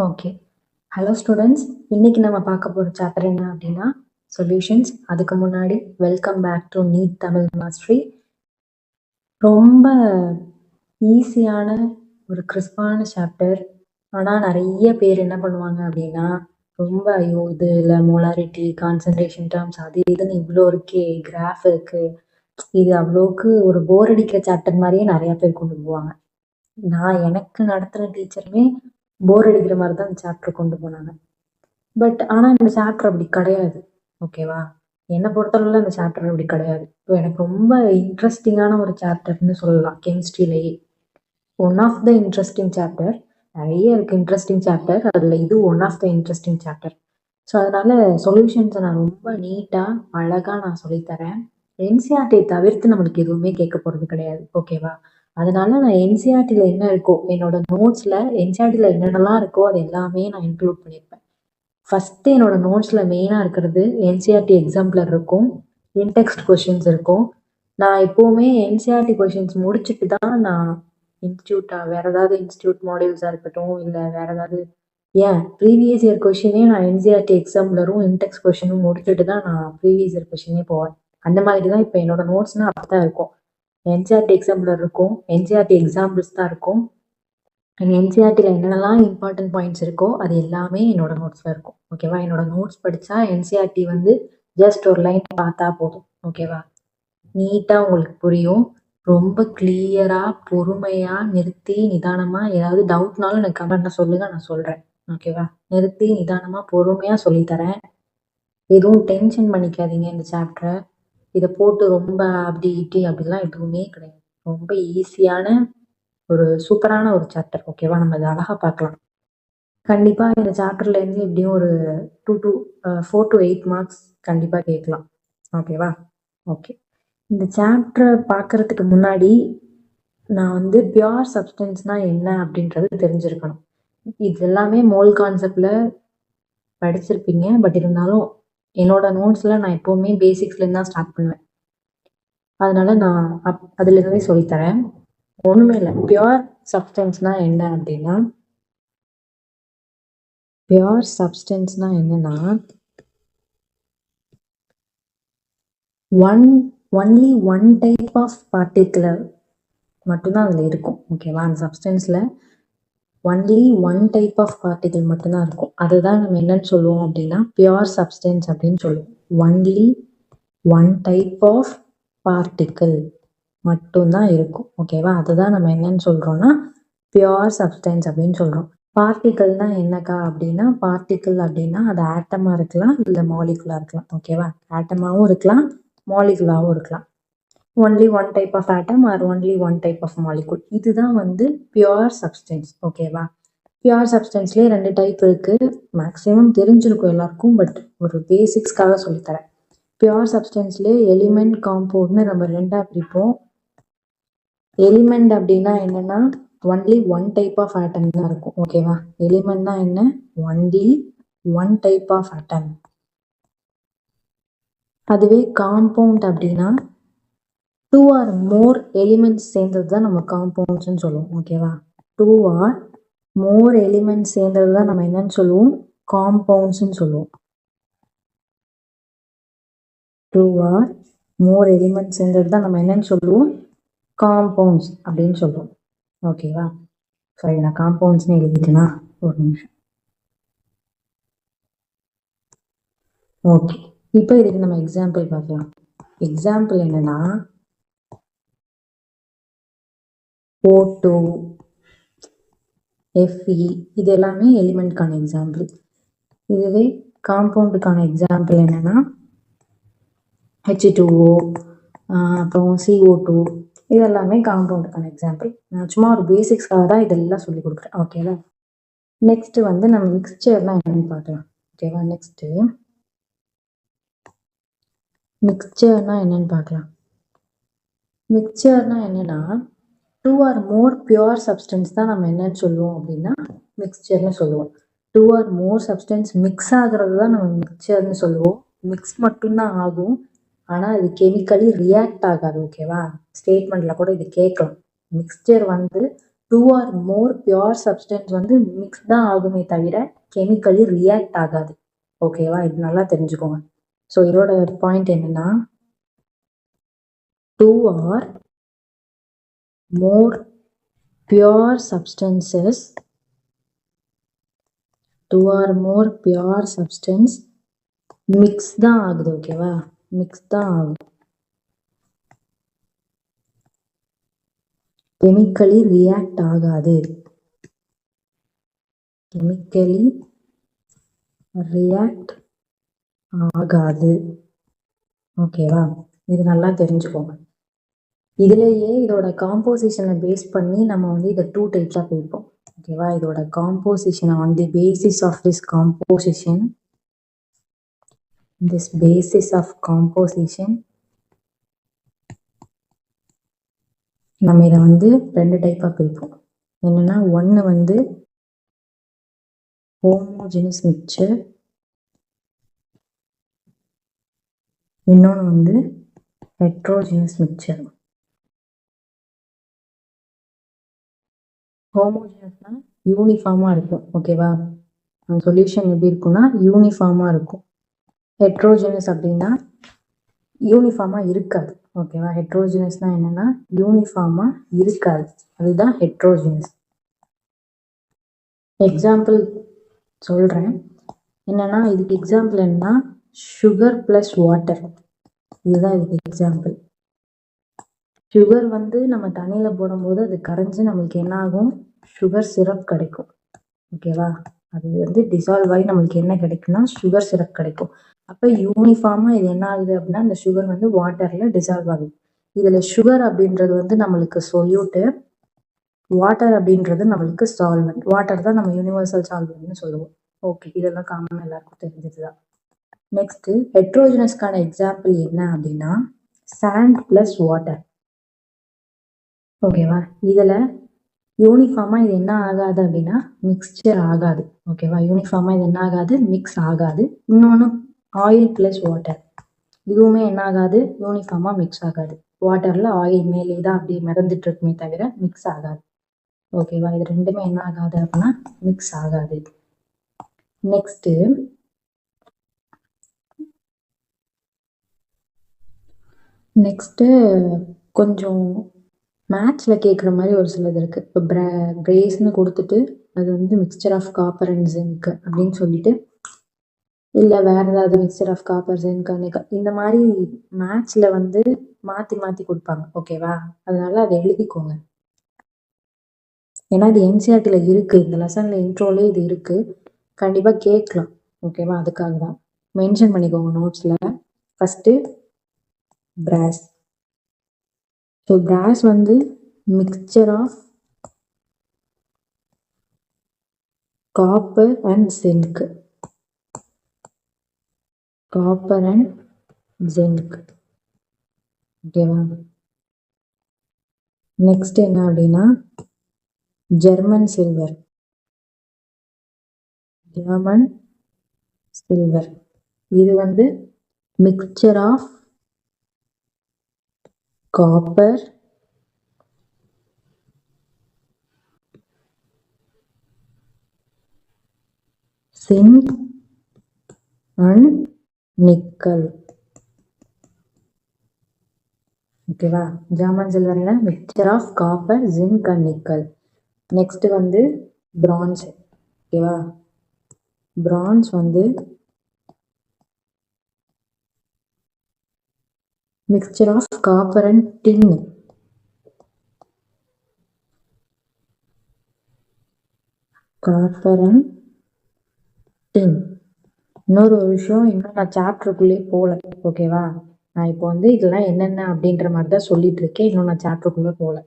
Okay. Hello students. இன்னைக்கு நம்ம பார்க்க போகிற சாப்டர் என்ன அப்படின்னா சொல்யூஷன்ஸ். அதுக்கு முன்னாடி welcome back to NEET Tamil mastery. ரொம்ப ஈஸியான ஒரு கிறிஸ்பான சாப்டர். ஆனால் நிறைய பேர் என்ன பண்ணுவாங்க அப்படின்னா ரொம்ப ஐயோ இது இல்லை மோலாரிட்டி கான்சன்ட்ரேஷன் டேர்ம்ஸ் அது இதுன்னு இவ்வளோ இருக்கே, கிராஃப் இருக்கு, இது அவ்வளோக்கு ஒரு போர் அடிக்கிற சாப்டர் மாதிரியே நிறைய பேர் கொண்டு போவாங்க. நான் எனக்கு நடத்துகிற டீச்சருமே போர் அடிக்கிற மாதிரி தான் இந்த சாப்டர் கொண்டு போனாங்க. பட் ஆனால் இந்த சாப்டர் அப்படி கிடையாது. ஓகேவா? என்னை பொறுத்தளவில் இந்த சாப்டர் அப்படி கிடையாது. இப்போ எனக்கு ரொம்ப இன்ட்ரெஸ்டிங்கான ஒரு சாப்டர்னு சொல்லலாம் கெமிஸ்ட்ரியிலேயே. One of the interesting chapter. நிறைய இருக்குது இன்ட்ரெஸ்டிங் சாப்டர், அதில் இது one of the interesting chapter. So அதனால சொல்யூஷன்ஸை நான் ரொம்ப நீட்டாக அழகாக நான் சொல்லித்தரேன். என்சிஆர்டியை தவிர்த்து நம்மளுக்கு எதுவுமே கேட்க போகிறது கிடையாது. ஓகேவா? அதனால நான் என்சிஆர்டியில் என்ன இருக்கோ என்னோட நோட்ஸில் என்சிஆர்டியில் என்னென்னலாம் இருக்கோ அது எல்லாமே நான் இன்க்ளூட் பண்ணியிருப்பேன். ஃபஸ்ட்டு என்னோட நோட்ஸில் மெயினாக இருக்கிறது என்சிஆர்டி எக்ஸாம்பிளர் இருக்கும், இன்டெக்ஸ்ட் கொஷின்ஸ் இருக்கும். நான் எப்போவுமே என்சிஆர்டி கொஷின்ஸ் முடிச்சுட்டு தான் நான் வேறு ஏதாவது இன்ஸ்டியூட் மாடியூல்ஸாக இருக்கட்டும், இல்லை வேறு ஏதாவது ப்ரீவியஸ் இயர் கொஷினே நான் என்சிஆர்டி எக்ஸாம்பிளரும் இன்டெக்ஸ்ட் கொஷினும் முடிச்சுட்டு தான் நான் ப்ரீவியஸ் இயர் கொஷினே போவேன். அந்த மாதிரி தான் இப்போ என்னோட நோட்ஸ்னால் அப்படி தான் இருக்கும். என்சிஆர்டி எக்ஸாம்பிளர் இருக்கும், என்சிஆர்டி எக்ஸாம்பிள்ஸ் தான் இருக்கும். என்சிஆர்டியில் என்னென்னலாம் இம்பார்ட்டன்ட் பாயிண்ட்ஸ் இருக்கோ அது எல்லாமே என்னோட நோட்ஸில் இருக்கும். ஓகேவா? என்னோட நோட்ஸ் படித்தா என்சிஆர்டி ஜஸ்ட் ஒரு லைன் பார்த்தா போதும். ஓகேவா? நீட்டாக உங்களுக்கு புரியும். ரொம்ப கிளியராக பொறுமையாக நிறுத்தி நிதானமாக ஏதாவது டவுட்னாலும் எனக்கு கமெண்ட்டில் சொல்லுங்கள், நான் சொல்கிறேன். ஓகேவா? நிறுத்தி நிதானமாக பொறுமையாக சொல்லித்தரேன். எதுவும் டென்ஷன் பண்ணிக்காதீங்க இந்த சாப்டரை. இதை போட்டு ரொம்ப அப்படி இப்படி அப்படிலாம் எதுவுமே கிடையாது. ரொம்ப ஈஸியான ஒரு சூப்பரான ஒரு சாப்டர். ஓகேவா? நம்ம இதை அழகாக பார்க்கலாம். கண்டிப்பாக இந்த சாப்டர்லேருந்து எப்படியும் ஒரு 4 to 8 மார்க்ஸ் கண்டிப்பாக கேட்கலாம். ஓகேவா? ஓகே. இந்த சாப்டரை பார்க்கறதுக்கு முன்னாடி நான் பியூர் சப்ஸ்டன்ஸ்னால் என்ன அப்படின்றது தெரிஞ்சிருக்கணும். இது எல்லாமே மோல் கான்செப்டில் படிச்சிருப்பீங்க. பட் இருந்தாலும் என்னோட நோட்ஸில் நான் எப்போவுமே பேசிக்ஸ்லேருந்து தான் ஸ்டார்ட் பண்ணுவேன். அதனால நான் அதுலேருந்தே சொல்லித்தரேன். ஒன்றுமே இல்லை. பியூர் சப்ஸ்டன்ஸ்னால் என்ன அப்படின்னா, பியூர் சப்ஸ்டன்ஸ்னால் என்னன்னா only one type of particular மட்டும்தான் அதில் இருக்கும். ஓகேவா? அந்த சப்ஸ்டன்ஸில் only one type of particle மட்டும்தான் இருக்கும். அதுதான் நம்ம என்னன்னு சொல்லுவோம் அப்படின்னா பியூர் சப்ஸ்டன்ஸ் அப்படின்னு சொல்லுவோம். Only one type of particle மட்டும்தான் இருக்கும். ஓகேவா? அதுதான் நம்ம என்னன்னு சொல்கிறோம்னா பியூர் சப்ஸ்டன்ஸ் அப்படின்னு சொல்கிறோம். பார்ட்டிகிள்னா என்னக்கா அப்படின்னா, பார்ட்டிகிள் அப்படின்னா அது ஆட்டமாக இருக்கலாம், இல்லை மாலிகுலாக இருக்கலாம். ஓகேவா? ஆட்டமாகவும் இருக்கலாம், மாலிகுலாகவும் இருக்கலாம். Only one type of atom or only one type of molecule. இதுதான் பியூர் சப்ஸ்டன்ஸ். ஓகேவா? பியூர் சப்ஸ்டன்ஸ்லேயே 2 டைப் இருக்குது. மேக்ஸிமம் தெரிஞ்சிருக்கும் எல்லாருக்கும், பட் ஒரு பேசிக்ஸ்க்காக சொல்லித்தரேன். பியூர் சப்ஸ்டன்ஸ்லேயே எலிமெண்ட் காம்பவுண்ட்னு நம்ம 2ஆக பிரிப்போம். எலிமெண்ட் அப்படின்னா என்னன்னா only one type of atom தான் இருக்கும். ஓகேவா? எலிமெண்ட்னா என்ன? Only one type of atom. அதுவே காம்பவுண்ட் அப்படின்னா 2 or more எலிமெண்ட்ஸ் சேர்ந்தது தான் நம்ம காம்பவுண்ட்ஸ்ன்னு சொல்லுவோம். ஓகேவா? 2 or more எலிமெண்ட்ஸ் சேர்ந்தது தான் நம்ம என்னன்னு சொல்லுவோம்? காம்பவுண்ட்ஸ்ன்னு சொல்லுவோம். 2 or more எலிமெண்ட்ஸ் சேர்ந்தது தான் நம்ம என்னன்னு சொல்லுவோம்? காம்பவுண்ட்ஸ் அப்படின்னு சொல்லுவோம். ஓகேவா? சரி, நான் காம்பவுண்ட்ஸ்னு எழுதிட்டேனா? ஒரு நிமிஷம். ஓகே. இப்போ இதுக்கு நம்ம எக்ஸாம்பிள் பார்க்கலாம். எக்ஸாம்பிள் என்னன்னா O2, Fe, இது எல்லாமே எலிமெண்ட்கான எக்ஸாம்பிள். இதுவே காம்பவுண்டுக்கான எக்ஸாம்பிள் என்னன்னா H2O, அப்புறம் CO2, இது எல்லாமே காம்பவுண்டுக்கான எக்ஸாம்பிள். நான் சும்மா ஒரு பேசிக்ஸ்க்காக தான் இதெல்லாம் சொல்லி கொடுக்குறேன். ஓகேவா? நெக்ஸ்ட் நம்ம மிக்ஸ்சர்னா என்னன்னு பார்க்கலாம். ஓகேவா? மிக்ஸ்சர்னா என்னன்னு பார்க்கலாம். மிக்ஸ்சர்னா என்னன்னா 2 or more பியூர் சப்ஸ்டன்ஸ் தான் நம்ம என்னன்னு சொல்லுவோம் அப்படின்னா மிக்ஸ்சர்னு சொல்லுவோம். 2 or more சப்ஸ்டன்ஸ் மிக்ஸ் ஆகிறது தான் நம்ம மிக்ஸ்சர்னு சொல்லுவோம். மிக்ஸ் மட்டும்தான் ஆகும், ஆனால் இது கெமிக்கலி ரியாக்ட் ஆகாது. ஓகேவா? ஸ்டேட்மெண்ட்ல கூட இது கேட்கலாம். Mixture 2 or more pure substance வந்து மிக்ஸ் தான் ஆகுமே தவிர கெமிக்கலி ரியாக்ட் ஆகாது. ஓகேவா? இது நல்லா தெரிஞ்சுக்கோங்க. ஸோ இதோட பாயிண்ட் என்னன்னா 2 or more pure substances 2 or more pure substance mix தான் ஆகுது. ஓகேவா? மிக்ஸ் தான் ஆகுது, கெமிக்கலி ரியாக்ட் ஆகாது. கெமிக்கலி ரியாக்ட் ஆகாது. ஓகேவா? இது நல்லா தெரிஞ்சுக்கோங்க. இதுலயே இதோட காம்போசிஷனை பேஸ் பண்ணி நம்ம வந்து இதை 2 டைப்ஸாக பிரிப்போம். ஓகேவா? இதோட composition on the basis of this composition நம்ம இதை வந்து 2 டைப்பாக பிரிப்போம். என்னன்னா, ஒன்று வந்து ஹோமோஜெனஸ் மிக்சர், இன்னொன்று வந்து ஹெட்ரோஜெனஸ் மிக்சர். ஹோமோஜெனஸ்னா யூனிஃபார்மாக இருக்கும். ஓகேவா? சொல்யூஷன் எப்படி இருக்குன்னா யூனிஃபார்மாக இருக்கும். ஹெட்ரோஜெனஸ் அப்படின்னா யூனிஃபார்மாக இருக்காது. ஓகேவா? ஹெட்ரோஜெனஸ்னா என்னன்னா யூனிஃபார்மாக இருக்காது, அதுதான் ஹெட்ரோஜெனஸ். எக்ஸாம்பிள் சொல்கிறேன். என்னன்னா, இதுக்கு எக்ஸாம்பிள் என்னன்னா சுகர் ப்ளஸ் வாட்டர். இதுதான் இதுக்கு எக்ஸாம்பிள். சுகர் வந்து நம்ம தண்ணியில் போடும்போது அது கரைஞ்சி நம்மளுக்கு என்ன ஆகும்? சுகர் சிரப் கிடைக்கும். ஓகேவா? அது வந்து டிசால்வ் ஆகி நம்மளுக்கு என்ன கிடைக்கும்னா சுகர் சிரப் கிடைக்கும். அப்போ யூனிஃபார்மாக இது என்ன ஆகுது அப்படின்னா அந்த சுகர் வந்து வாட்டரில் டிசால்வ் ஆகுது. இதில் சுகர் அப்படின்றது வந்து நம்மளுக்கு சொல்யூட்டு, வாட்டர் அப்படின்றது நம்மளுக்கு சால்வெண்ட். வாட்டர் தான் நம்ம யூனிவர்சல் சால்வெண்ட்னு சொல்லுவோம். ஓகே, இதெல்லாம் காமனாக எல்லாருக்கும் தெரிஞ்சதுதான். நெக்ஸ்ட் ஹெட்ரோஜெனஸ்க்கான எக்ஸாம்பிள் என்ன அப்படின்னா சாண்ட் பிளஸ் வாட்டர். ஓகேவா? இதில் யூனிஃபார்மாக இது என்ன ஆகாது அப்படின்னா மிக்சர் ஆகாது. ஓகேவா? யூனிஃபார்மாக இது என்ன ஆகாது? மிக்ஸ் ஆகாது. இன்னொன்று ஆயில் ப்ளஸ் வாட்டர், இதுவுமே என்ன ஆகாது? யூனிஃபார்மாக மிக்ஸ் ஆகாது. வாட்டரில் ஆயில் மேலே தான் அப்படியே மிதந்துட்டு இருக்குமே தவிர மிக்ஸ் ஆகாது. ஓகேவா? இது ரெண்டுமே என்ன ஆகாது அப்படின்னா மிக்ஸ் ஆகாது. நெக்ஸ்ட்டு கொஞ்சம் மேத்ஸில் கேட்குற மாதிரி ஒரு சிலது இருக்குது. இப்போ பிரேஸ்ன்னு கொடுத்துட்டு அது வந்து mixture of copper and zinc அப்படின்னு சொல்லிட்டு, இல்லை வேறு ஏதாவது mixture of copper zinc nickel, இந்த மாதிரி மேத்ஸில் வந்து மாற்றி மாற்றி கொடுப்பாங்க. ஓகேவா? அதனால அதை எழுதிக்கோங்க. ஏன்னா இது என்சிஆர்டியில் இருக்குது, இந்த லெசனில் இன்ட்ரோலே இது இருக்குது, கண்டிப்பாக கேட்கலாம். ஓகேவா? அதுக்காக தான் மென்ஷன் பண்ணிக்கோங்க நோட்ஸில். ஃபஸ்ட்டு பிராஸ். ஸோ பிராஸ் வந்து mixture of copper and zinc. Copper and zinc. ஓகேவா? நெக்ஸ்ட் என்ன அப்படின்னா ஜெர்மன் சில்வர். ஜெர்மன் சில்வர் இது வந்து mixture of copper zinc and nickel. ஓகேவா? ஜெர்மன் சில்வர்ல mixture of copper zinc and nickel. Next வந்து பிரான்ஸ். ஓகேவா? பிரான்ஸ் வந்து mixture of copper and tin. Copper and tin. இன்னொரு விஷயம், இன்னும் நான் சாப்டருக்குள்ளே போகல. ஓகேவா? நான் இப்போ வந்து இதெல்லாம் என்னென்ன அப்படின்ற மாதிரி தான் சொல்லிட்டு இருக்கேன். இன்னும் நான் சாப்டருக்குள்ளே போகல.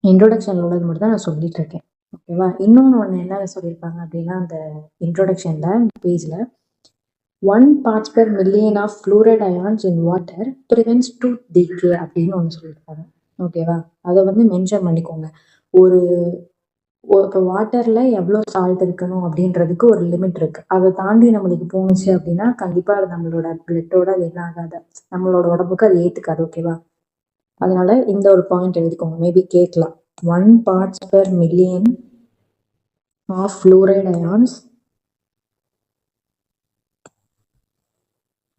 இன்ட்ரோடக்ஷன்ல உள்ளது மட்டும் தான் நான் சொல்லிட்டு இருக்கேன். ஓகேவா? இன்னொன்று ஒன்று என்ன சொல்லியிருப்பாங்க அப்படின்னா அந்த இன்ட்ரோடக்ஷனில் பேஜில் 1 parts per million of fluoride ions in water prevents tooth decay அப்படின்னு ஒன்று சொல்லியிருப்பாங்க. ஓகேவா? அதை வந்து மென்ஷன் பண்ணிக்கோங்க. ஒரு இப்போ வாட்டரில் எவ்வளோ சால்ட் இருக்கணும் அப்படின்றதுக்கு ஒரு லிமிட் இருக்குது. அதை தாண்டி நம்மளுக்கு போணுச்சு அப்படின்னா கண்டிப்பாக அது நம்மளோட பிளட்டோட அது என்ன ஆகாது, நம்மளோட உடம்புக்கு அது ஏற்றுக்காது. ஓகேவா? அதனால இந்த ஒரு பாயிண்ட் எழுதிக்கோங்க, மேபி கேட்கலாம். 1 parts per million of fluoride ions,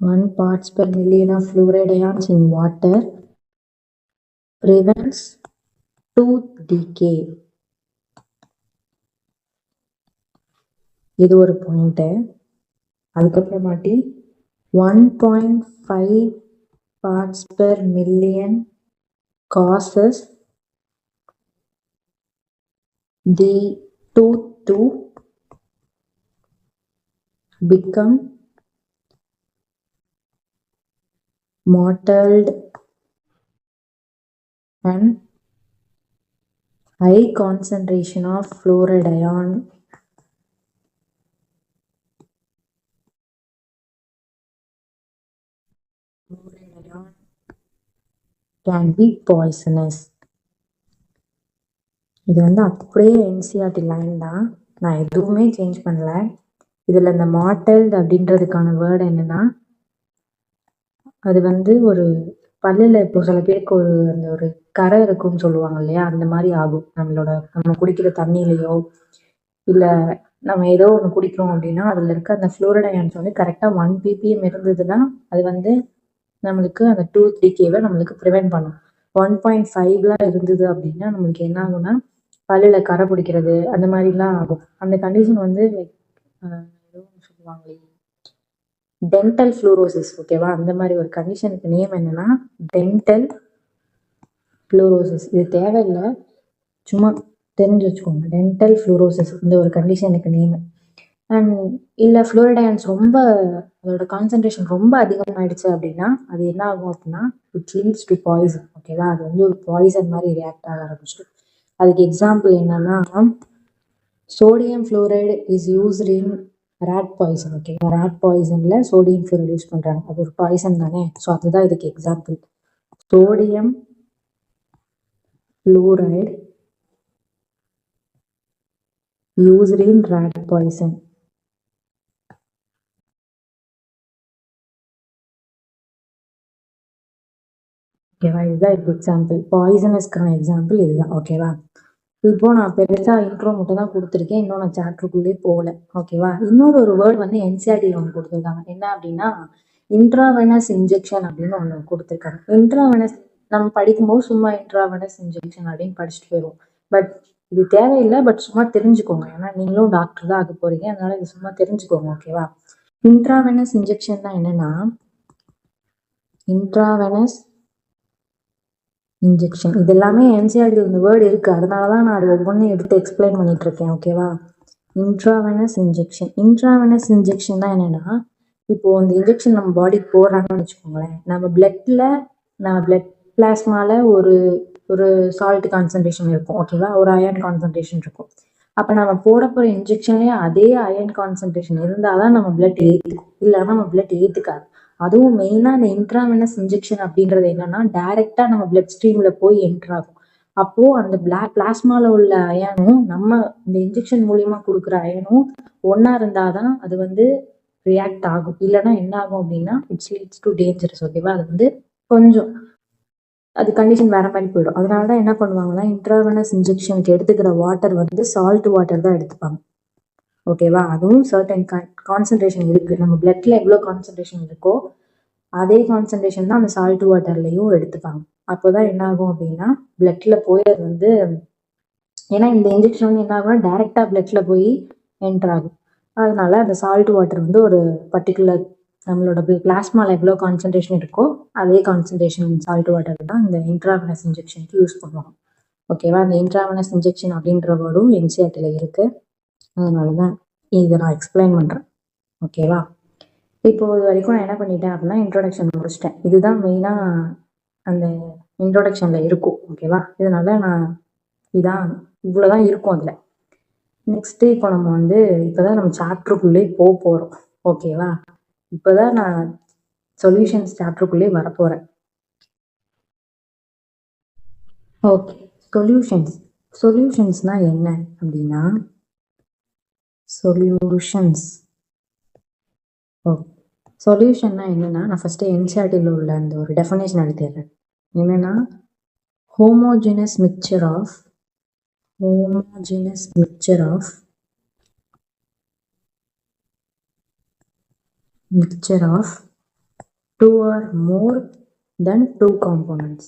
1 parts per million of fluoride ions in water prevents tooth decay. இது ஒரு point. அதுக்கப்புறமாட்டி 1.5 parts per million causes the tooth to become mottled and high concentration of fluoride ion can be poisonous. இது வந்து அப்படியே NCERT line தான், நான் எதுவுமே change பண்ணல. இதில் இந்த மாட்டல்ட் அப்படின்றதுக்கான வேர்டு என்னன்னா, அது வந்து ஒரு பல்லில் இப்போ சில பேருக்கு அந்த ஒரு கரை இருக்குன்னு சொல்லுவாங்க இல்லையா, அந்த மாதிரி ஆகும். நம்ம குடிக்கிற தண்ணியிலையோ இல்லை நம்ம ஏதோ ஒன்று குடிக்கிறோம் அப்படின்னா அதில் இருக்க அந்த ஃப்ளூரைட் அயான்ஸ் வந்து கரெக்டாக 1 ppm இருந்ததுன்னா அது வந்து நம்மளுக்கு அந்த டூத் டிகேவை நம்மளுக்கு ப்ரிவென்ட் பண்ணும். 1.5 இருந்தது அப்படின்னா நம்மளுக்கு என்ன ஆகும்னா பல்லில் கரை பிடிக்கிறது அந்த மாதிரிலாம் ஆகும். அந்த கண்டிஷன் வந்து ஏதோ சொல்லுவாங்களே டென்டல் ஃப்ளூரோசிஸ், ஓகேவா? அந்த மாதிரி ஒரு கண்டிஷனுக்கு நேம் என்னன்னா டென்டல் ஃப்ளூரோசிஸ். இது தேவையில்லை, சும்மா தெரிஞ்சு வச்சுக்கோங்க. டென்டல் ஃப்ளூரோசிஸ் இந்த ஒரு கண்டிஷனுக்கு நேம். அண்ட் இல்லை ஃப்ளூரைட் அயான்ஸ் ரொம்ப அதோட கான்சன்ட்ரேஷன் ரொம்ப அதிகமாகிடுச்சு அப்படின்னா அது என்ன ஆகும் அப்படின்னா இட் லீட்ஸ் டு பாய்சன், ஓகேவா? அது வந்து ஒரு பாய்சன் மாதிரி ரியாக்ட் ஆக ஆரம்பிச்சிடும். அதுக்கு எக்ஸாம்பிள் என்னன்னா sodium fluoride is used in rat poison, ஓகேவா? ரேட் பாய்சனில் சோடியம் ஃப்ளூரைடு யூஸ் பண்ணுறாங்க, அது ஒரு பாய்சன் தானே. ஸோ அதுதான் இதுக்கு எக்ஸாம்பிள். Sodium fluoride used in rat poison. ஓகேவா? இதுதான் இதுக்கு எக்ஸாம்பிள். பாய்சனஸ்க்கான எக்ஸாம்பிள் இதுதான், ஓகேவா? இப்போ நான் பெருசாக இன்ட்ரோ மட்டும் தான் கொடுத்துருக்கேன், இன்னும் நான் சாப்டருக்குள்ளே போகல, ஓகேவா? இன்னொரு வேர்டு வந்து என்சிஆர்டியில் ஒன்று கொடுத்துருக்காங்க. என்ன அப்படின்னா இன்ட்ராவெனஸ் இன்ஜெக்ஷன் அப்படின்னு ஒன்று கொடுத்துருக்காங்க. இன்ட்ராவெனஸ் நம்ம படிக்கும்போது சும்மா இன்ட்ராவெனஸ் இன்ஜெக்ஷன் அப்படின்னு படிச்சுட்டு போயிடுவோம். பட் இது தேவையில்லை, பட் சும்மா தெரிஞ்சுக்கோங்க. ஏன்னா நீங்களும் டாக்டர் தான் ஆக போறீங்க, அதனால இது சும்மா தெரிஞ்சுக்கோங்க, ஓகேவா? இன்ட்ராவெனஸ் இன்ஜெக்ஷன்னா என்னன்னா இன்ட்ராவெனஸ் இன்ஜெக்ஷன் இது எல்லாமே என்சிஆர்டியில் இந்த வேர்டு இருக்கு, அதனாலதான் நான் அது ஒவ்வொன்றும் எடுத்து எக்ஸ்பிளைன் பண்ணிட்டு இருக்கேன், ஓகேவா? இன்ட்ராவெனஸ் இன்ஜெக்ஷன். இன்ட்ராவெனஸ் இன்ஜெக்ஷன் தான் என்னன்னா, இப்போ இந்த இன்ஜெக்ஷன் நம்ம பாடிக்கு போடுறாங்கன்னு வச்சுக்கோங்களேன், நம்ம பிளட் பிளாஸ்மால ஒரு சால்ட் கான்சன்ட்ரேஷன் இருக்கும், ஓகேவா? ஒரு அயன் கான்சன்ட்ரேஷன் இருக்கும். அப்போ நம்ம போட போகிற இன்ஜெக்ஷன்லேயே அதே அயன் கான்சன்ட்ரேஷன் இருந்தால் தான் நம்ம பிளட் ஏற்றுக்கும், இல்லைன்னா நம்ம பிளட் ஏற்றுக்காது. அதுவும் மெயினாக இந்த இன்ட்ராவெனஸ் இன்ஜெக்ஷன் அப்படின்றது என்னன்னா டைரெக்டாக நம்ம பிளட் ஸ்ட்ரீமில் போய் என்ட்ரு ஆகும். அப்போது அந்த பிளாஸ்மாவில் உள்ள அயனும் நம்ம இந்த இன்ஜெக்ஷன் மூலியமாக கொடுக்குற அயனும் ஒன்றா இருந்தால் தான் அது வந்து ரியாக்ட் ஆகும். இல்லைன்னா என்ன ஆகும் அப்படின்னா இட்ஸ் லீட்ஸ் டு டேஞ்சரஸ், ஓகேவா? அது வந்து கொஞ்சம் அது கண்டிஷன் வேற மாதிரி போயிடும். அதனால தான் என்ன பண்ணுவாங்கன்னா இன்ட்ராவெனஸ் இன்ஜெக்ஷனுக்கு எடுத்துக்கிற வாட்டர் வந்து சால்ட் வாட்டர் தான் எடுத்துப்பாங்க, ஓகேவா? அதுவும் சர்டன் கான்சன்ட்ரேஷன் இருக்கு. நம்ம பிளட்ல எவ்வளோ கான்சன்ட்ரேஷன் இருக்கோ அதே கான்சன்ட்ரேஷன் தான் அந்த சால்ட் வாட்டர்லையும் எடுத்துப்பாங்க. அப்போதான் என்ன ஆகும் அப்படின்னா பிளட்ல போய் அது வந்து, ஏன்னா இந்த இன்ஜெக்ஷன் வந்து என்ன ஆகும்னா டைரக்டா பிளட்ல போய் என்டர் ஆகும். அதனால அந்த சால்ட் வாட்டர் வந்து ஒரு பர்டிகுலர் நம்மளோட பிளாஸ்மால எவ்வளோ கான்சன்ட்ரேஷன் இருக்கோ அதே கான்சன்ட்ரேஷன் சால்ட் வாட்டர் தான் இந்த இன்ட்ராவெனஸ் இன்ஜெக்ஷனுக்கு யூஸ் பண்ணுவாங்க, ஓகேவா? அந்த இன்ட்ராவெனஸ் இன்ஜெக்ஷன் அப்படின்ற வேர்டும் என்சிஆர்டியில் இருக்கு, அதனால தான் இதை நான் எக்ஸ்பிளைன் பண்ணுறேன், ஓகேவா? இப்போ இது வரைக்கும் நான் என்ன பண்ணிட்டேன் அப்படின்னா இன்ட்ரோடக்ஷன் முடிச்சிட்டேன். இதுதான் மெயினாக அந்த இன்ட்ரோடக்ஷனில் இருக்கும், ஓகேவா? இதனால நான் இவ்வளோதான் இருக்கும் அதில். நெக்ஸ்ட்டு இப்போ நம்ம வந்து இப்போதான் நம்ம சாப்டருக்குள்ளே போகிறோம், ஓகேவா? இப்போதான் நான் சொல்யூஷன்ஸ் சாப்டருக்குள்ளே வரப்போகிறேன். ஓகே, சொல்யூஷன்ஸ்னா என்ன அப்படின்னா சொல்யூஷன்னா என்னன்னா நான் ஃபர்ஸ்ட் என்சிஆர்டியில் உள்ள அந்த ஒரு டெஃபினேஷன் எடுத்துடுறேன். என்னன்னா homogeneous mixture of homogeneous mixture of two or more than two components.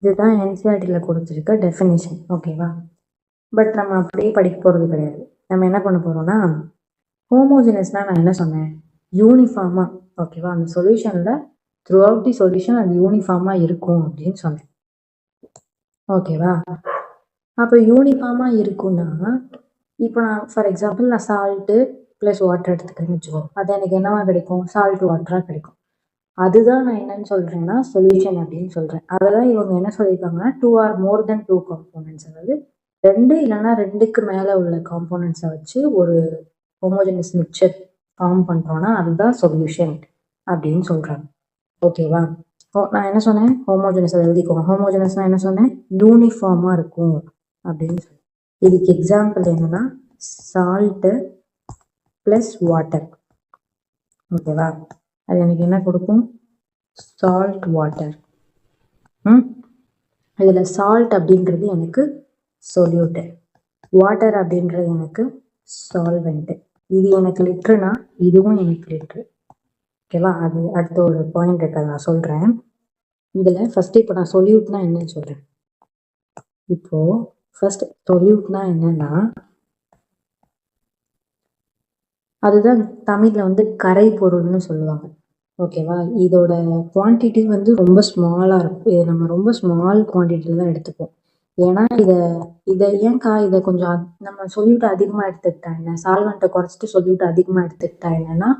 இதுதான் என்சிஆர்டியில் கொடுத்துருக்க டெஃபினிஷன். ஓகேவா? பட் நம்ம அப்படியே படிக்க போகிறது கிடையாது. நம்ம என்ன பண்ண போகிறோம்னா, ஹோமோஜினஸ்னால் நான் என்ன சொன்னேன், யூனிஃபார்மாக. ஓகேவா? அந்த சொல்யூஷனில் த்ரூ அவுட் தி சொல்யூஷன் அது யூனிஃபார்மாக இருக்கும் அப்படின்னு சொன்னேன். ஓகேவா? அப்போ யூனிஃபார்மாக இருக்குன்னா, இப்போ நான் ஃபார் எக்ஸாம்பிள் நான் சால்ட்டு ப்ளஸ் வாட்டர் எடுத்துக்கிறேன்னு வச்சுக்கோ, அது எனக்கு என்னவா கிடைக்கும், சால்ட் வாட்டராக கிடைக்கும். அதுதான் நான் என்னன்னு சொல்கிறேன்னா சொல்யூஷன் அப்படின்னு சொல்கிறேன். அதெல்லாம் இவங்க என்ன சொல்லியிருக்காங்கன்னா two or more than two components, அதாவது ரெண்டு இல்லைன்னா ரெண்டுக்கு மேலே உள்ள காம்போனன்ட்ஸை வச்சு ஒரு ஹோமோஜெனஸ் மிக்சர் ஃபார்ம் பண்ணுறோன்னா அதுதான் சொல்யூஷன் அப்படின்னு சொல்கிறாங்க. ஓகேவா? நான் என்ன சொன்னேன், ஹோமோஜெனஸ் அதை எழுதிக்கோங்க. ஹோமோஜெனஸ்னால் என்ன சொன்னேன், யூனிஃபார்மாக இருக்கும் அப்படின்னு சொல்லி. இதுக்கு எக்ஸாம்பிள் என்னன்னா சால்ட்டு ப்ளஸ் வாட்டர். ஓகேவா? அது எனக்கு என்ன கொடுக்கும், சால்ட் வாட்டர். இதில் சால்ட் அப்படின்றது எனக்கு சொல்யூட்டு, வாட்டர் அப்படின்றது எனக்கு சால்வெண்ட்டு. இது எனக்கு லிட்டருனா இதுவும் எனக்கு லிட்ரு. ஓகேவா? அது அடுத்த ஒரு பாயிண்ட் இருக்கு, அதை நான் சொல்கிறேன். இதில் ஃபஸ்ட்டு இப்போ நான் சொல்யூட்னா என்னன்னு சொல்கிறேன். இப்போது ஃபர்ஸ்ட் சொல்யூட்னா என்னன்னா, அதுதான் தமிழில் வந்து கரை பொருள்னு சொல்லுவாங்க. ஓகேவா? இதோட குவான்டிட்டி வந்து ரொம்ப ஸ்மாலாக இருக்கும். இதை நம்ம ரொம்ப ஸ்மால் குவான்டிட்டியில் தான் எடுத்துப்போம். ஏன்னா இதை இதை கொஞ்சம் நம்ம சொல்யூட்டை அதிகமாக எடுத்துக்கிட்டா என்ன, சால்வெண்ட்டை குறைச்சிட்டு சொல்யூட்டை அதிகமாக எடுத்துக்கிட்டா என்னன்னா,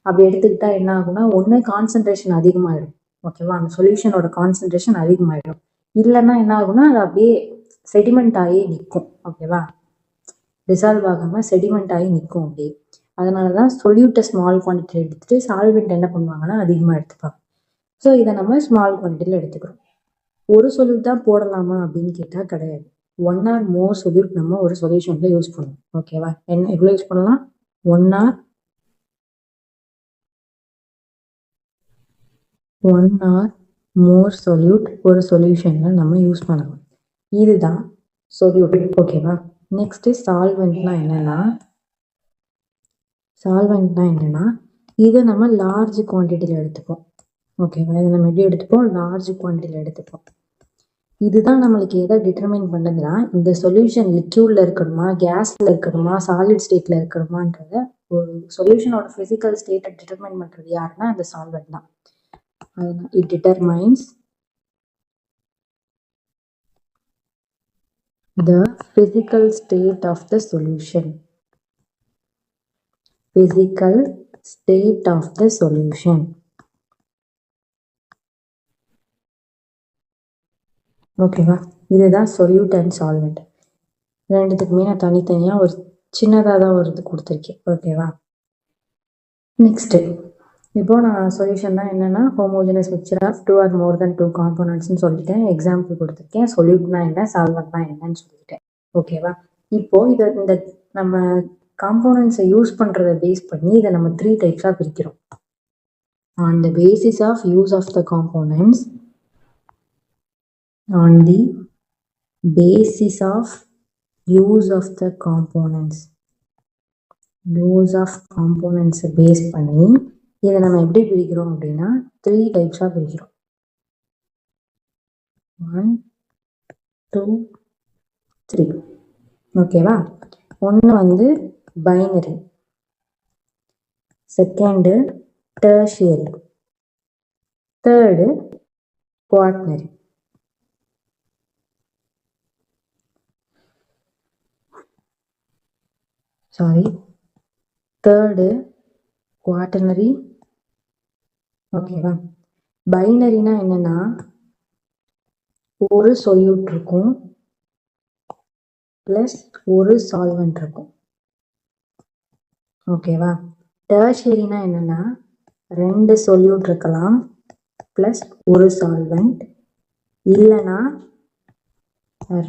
அப்படி எடுத்துக்கிட்டா என்ன ஆகுனா, ஒன்று கான்சன்ட்ரேஷன் அதிகமாகிடும். ஓகேவா? அந்த சொல்யூஷனோட கான்சன்ட்ரேஷன் அதிகமாகிடும். இல்லைன்னா என்ன ஆகுனா, அது அப்படியே செடிமெண்ட் ஆகி நிற்கும். ஓகேவா? டிசால்வ் ஆகாமல் செடிமெண்ட் ஆகி நிற்கும் அப்படியே. அதனால தான் சொல்யூட்டை ஸ்மால் குவான்டிட்டியில் எடுத்துகிட்டு சால்வெண்ட் என்ன பண்ணுவாங்கன்னா அதிகமாக எடுத்துப்பாங்க. ஸோ இதை நம்ம ஸ்மால் குவான்டிட்டியில் எடுத்துக்கிறோம். ஒரு சொல்யூட் தான் போடலாமா அப்படின்னு கேட்டால் கிடையாது. ஒன் ஆர் மோர் சொல்யூட் நம்ம ஒரு சொல்யூஷனில் யூஸ் பண்ணணும். ஓகேவா? என்ன எவ்வளோ யூஸ் பண்ணலாம், ஒன் ஆர் மோர் சொல்யூட் ஒரு சொல்யூஷனில் நம்ம யூஸ் பண்ணலாம். இதுதான் சொல்யூட். ஓகேவா? நெக்ஸ்ட்டு சால்வெண்ட்னா என்னன்னா, இதை நம்ம லார்ஜ் குவான்டிட்டியில் எடுத்துப்போம். ஓகேவா? இதை நம்ம எப்படி எடுத்துப்போம், லார்ஜ் குவான்டிட்டியில் எடுத்துப்போம். இதுதான் நம்மளுக்கு எதை டிட்டர்மைன் பண்ணுதுன்னா, இந்த சொல்யூஷன் லிக்யூடில் இருக்கணுமா, கேஸில் இருக்கணுமா, சாலிட் ஸ்டேட்டில் இருக்கணுமான்றத ஒரு சொல்யூஷனோட ஃபிசிக்கல் ஸ்டேட்டை டிட்டர்மைன் பண்ணுறது யாருன்னா அந்த சால்வெண்ட் தான். அதனால் it determines the physical state of the solution. ஓகேவா? இதுதான் சொல்யூட் அண்ட் சால்வெண்ட். ரெண்டுத்துக்குமே நான் தனித்தனியாக ஒரு சின்னதாக தான் ஒரு இது கொடுத்துருக்கேன். ஓகேவா? நெக்ஸ்ட்டு இப்போ நான் சொல்யூஷன் தான் என்னென்னா homogeneous mixture of two or more than two காம்போனன்ட்ஸ்னு சொல்லிட்டேன். எக்ஸாம்பிள் கொடுத்துருக்கேன். சொல்யூட்னா என்ன, சால்வெண்ட்னா என்னன்னு சொல்லிட்டேன். ஓகேவா? இப்போது இந்த நம்ம காம்போனன்ட்ஸை யூஸ் பண்ணுறதை பேஸ் பண்ணி இதை நம்ம 3 டைப்ஸாக பிரிக்கிறோம். On the basis of use of the components, base பண்ணி இதை நம்ம எப்படி பிரிக்கிறோம் அப்படின்னா 3 டைப்ஸாக பிரிக்கிறோம். 1 2 3. ஓகேவா? ஒன்று வந்து binary, second tertiary, third quaternary. Third quaternary. ஓகேவா? பைனரினா என்னன்னா, ஒரு சொல்யூட் இருக்கும் ப்ளஸ் ஒரு சால்வெண்ட் இருக்கும். ஓகேவா? டெர்ஷியரினா என்னன்னா, 2 சொல்யூட் இருக்கலாம் ப்ளஸ் ஒரு சால்வெண்ட், இல்லைன்னா